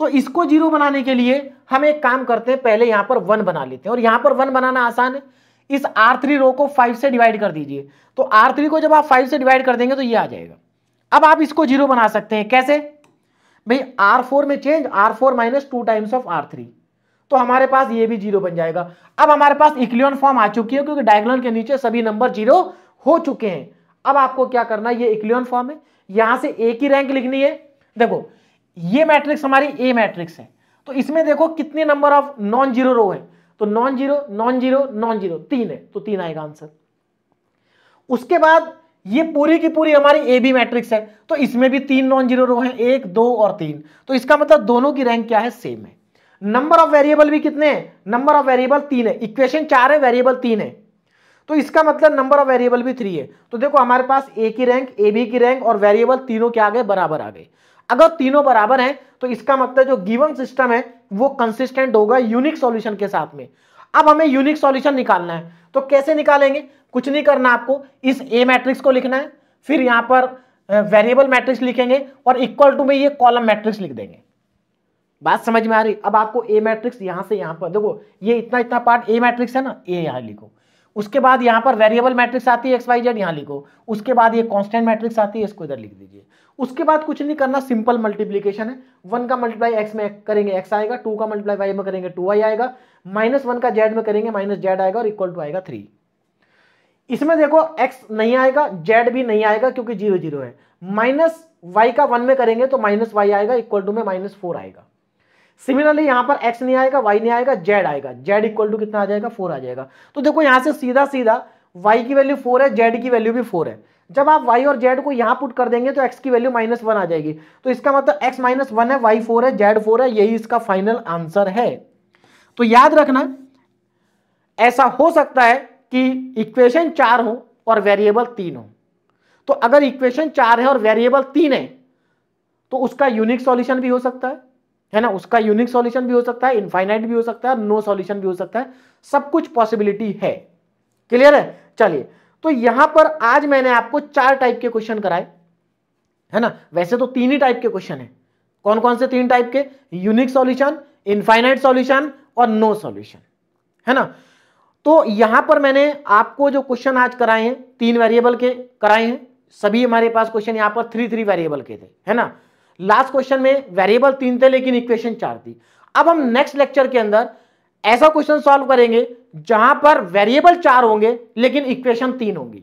तो इसको 0 बनाने के लिए हम एक काम करते हैं, पहले यहां पर 1 बना लेते हैं, और यहां पर 1 बनाना आसान है। इस R3 रो को 5 से डिवाइड कर दीजिए, तो R3 को जब आप 5 से डिवाइड कर देंगे तो ये आ जाएगा। अब आप इसको 0 बना सकते हैं, कैसे भाई, R4 में change, R4 minus 2 times of R3, तो हमारे पास ये भी 0 बन जाएगा। अब हमारे पास इक्लियन फॉर्म आ चुकी है, क्योंकि डायगोनल के नीचे सभी नंबर 0 हो चुके हैं। अब आपको क्या करना है, ये इक्लियन फॉर्म है, यहां से ए की रैंक लिखनी है। देखो ये मैट्रिक्स हमारी ए मैट्रिक्स है, तो इसमें देखो कितने नंबर ऑफ नॉन जीरो रो है, तो non zero non zero non zero 3 है, तो 3 आएगा आंसर। उसके बाद ये पूरी की पूरी हमारी ए बी मैट्रिक्स है, तो इसमें भी 3 नॉन जीरो रो है, 1 2 और 3, तो इसका मतलब दोनों की रैंक क्या है, सेम है। नंबर ऑफ वेरिएबल भी कितने हैं, नंबर ऑफ वेरिएबल 3 है, इक्वेशन 4 है, वेरिएबल 3 है, तो इसका मतलब नंबर ऑफ वेरिएबल भी 3 है। तो देखो हमारे पास ए की रैंक, ए बी की रैंक और वेरिएबल तीनों के आगे बराबर आ गए। अगर तीनों बराबर हैं तो इसका मतलब जो गिवन सिस्टम है वो कंसिस्टेंट होगा यूनिक सॉल्यूशन के साथ में। अब हमें यूनिक सॉल्यूशन निकालना है, तो कैसे निकालेंगे, कुछ नहीं करना, आपको इस ए मैट्रिक्स को लिखना है, फिर यहां पर वेरिएबल मैट्रिक्स लिखेंगे और इक्वल टू में ये कॉलम मैट्रिक्स लिख देंगे। बात समझ में आ रही। अब आपको ए मैट्रिक्स यहां से यहां पर देखो, ये इतना इतना पार्ट ए मैट्रिक्स है ना, ए यहां लिखो, उसके बाद यहां पर वेरिएबल मैट्रिक्स आती है एक्स वाई जेड, यहां लिखो, उसके बाद ये कांस्टेंट मैट्रिक्स आती है, इसको इधर लिख दीजिए। उसके बाद कुछ नहीं करना, सिंपल मल्टीप्लिकेशन है, 1 का मल्टीप्लाई एक्स में करेंगे एक्स आएगा, 2 का मल्टीप्लाई वाई में करेंगे 2y आएगा, -1 का जेड में करेंगे -z आएगा और इक्वल टू आएगा 3। इसमें देखो x नहीं आएगा, z भी नहीं आएगा क्योंकि 0 0 है, -y का 1 में करेंगे तो -y आएगा, इक्वल टू में -4 आएगा। सिमिलरली यहां पर x नहीं आएगा, y नहीं आएगा, z आएगा, z इक्वल टू कितना आ जाएगा, 4 आ जाएगा। तो देखो यहां से सीधा सीधा y की वैल्यू 4 है, z की वैल्यू भी 4 है। जब आप y और z को यहां पुट कर देंगे तो x की वैल्यू -1 आ जाएगी, तो इसका मतलब x -1 है, y 4 है, z 4 है, यही इसका फाइनल आंसर है। तो याद रखना, ऐसा हो सकता है कि इक्वेशन 4 हो और वेरिएबल 3 हो। तो अगर इक्वेशन 4 है और वेरिएबल 3 है तो उसका यूनिक सॉल्यूशन भी हो सकता है ना, उसका यूनिक सॉल्यूशन भी हो सकता है, इनफाइनाइट भी हो सकता है, नो सॉल्यूशन भी हो सकता है, सब कुछ पॉसिबिलिटी है। क्लियर है। चलिए, तो यहां पर आज मैंने आपको 4 टाइप के क्वेश्चन कराए, है ना। वैसे तो 3 ही टाइप के क्वेश्चन है। कौन कौन से 3 टाइप के, यूनिक सॉल्यूशन, इनफाइनाइट सॉल्यूशन और नो सॉल्यूशन, है ना। तो यहां पर मैंने आपको जो क्वेश्चन आज कराए हैं 3 वेरिएबल के कराए हैं, सभी हमारे पास क्वेश्चन यहां पर 3 वेरिएबल के थे, है ना। लास्ट क्वेश्चन में वेरिएबल 3 थे लेकिन इक्वेशन 4 थी। अब हम नेक्स्ट लेक्चर के अंदर ऐसा क्वेश्चन सॉल्व करेंगे जहां पर वेरिएबल 4 होंगे लेकिन इक्वेशन 3 होंगी,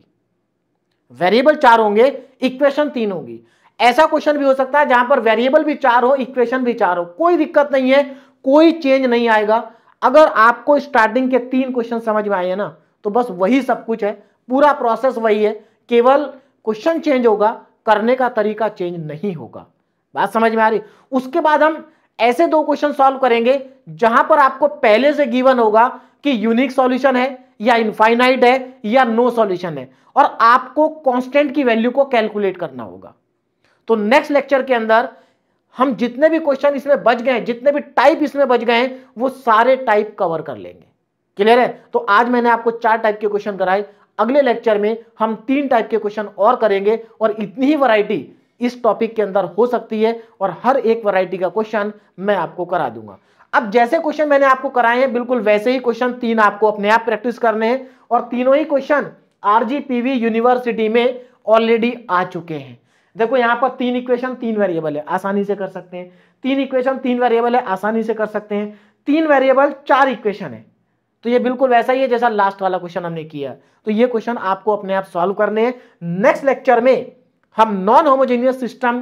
वेरिएबल 4 होंगे इक्वेशन 3 होगी। ऐसा क्वेश्चन भी हो सकता है जहां पर वेरिएबल भी 4 हो, इक्वेशन भी 4 हो, कोई दिक्कत नहीं है, कोई चेंज नहीं आएगा। अगर आपको स्टार्टिंग के 3 क्वेश्चन समझ में आए ना तो बस वही सब कुछ है, पूरा प्रोसेस वही है, केवल क्वेश्चन चेंज होगा, करने का तरीका चेंज नहीं होगा। बात समझ में आ रही। उसके बाद हम ऐसे 2 क्वेश्चन सॉल्व करेंगे जहां पर आपको पहले से गिवन होगा कि यूनिक सॉल्यूशन है या इनफाइनाइट है या नो सॉल्यूशन है, और आपको कांस्टेंट की वैल्यू को कैलकुलेट करना होगा। तो नेक्स्ट लेक्चर के अंदर हम जितने भी क्वेश्चन इसमें बच गए हैं, जितने भी टाइप इसमें बच गए हैं, वो सारे टाइप कवर कर लेंगे। क्लियर है। तो आज मैंने आपको 4 टाइप के क्वेश्चन कराए, अगले लेक्चर में हम 3 टाइप के क्वेश्चन और करेंगे, और इतनी ही वैरायटी इस टॉपिक के अंदर हो सकती है, और हर एक वैरायटी का क्वेश्चन मैं आपको करा दूंगा। अब जैसे क्वेश्चन मैंने आपको कराए हैं बिल्कुल वैसे ही क्वेश्चन 3 आपको अपने आप प्रैक्टिस करने हैं, और तीनों ही क्वेश्चन आरजीपीवी यूनिवर्सिटी में ऑलरेडी आ चुके हैं। देखो यहां पर 3 इक्वेशन 3 वेरिएबल है, आसानी से कर सकते हैं, 3 इक्वेशन 3 वेरिएबल है, आसानी से कर सकते हैं, 3 वेरिएबल 4 इक्वेशन है। तो ये बिल्कुल वैसा ही है जैसा लास्ट वाला क्वेश्चन हमने किया। तो ये क्वेश्चन आपको अपने आप सॉल्व करने हैं। नेक्स्ट लेक्चर में हम नॉन होमोजेनियस सिस्टम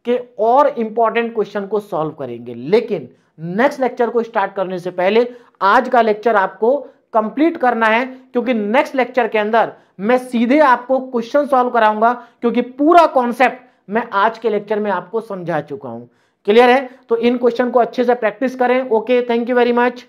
के और इंपॉर्टेंट क्वेश्चन को सॉल्व करेंगे, लेकिन नेक्स्ट लेक्चर को स्टार्ट करने से पहले आज का लेक्चर आपको कंप्लीट करना है, क्योंकि नेक्स्ट लेक्चर के अंदर मैं सीधे आपको क्वेश्चन सॉल्व कराऊंगा, क्योंकि पूरा कॉन्सेप्ट मैं आज के लेक्चर में आपको समझा चुका हूं। क्लियर है। तो इन क्वेश्चन को अच्छे से प्रैक्टिस करें। Okay, thank you very much.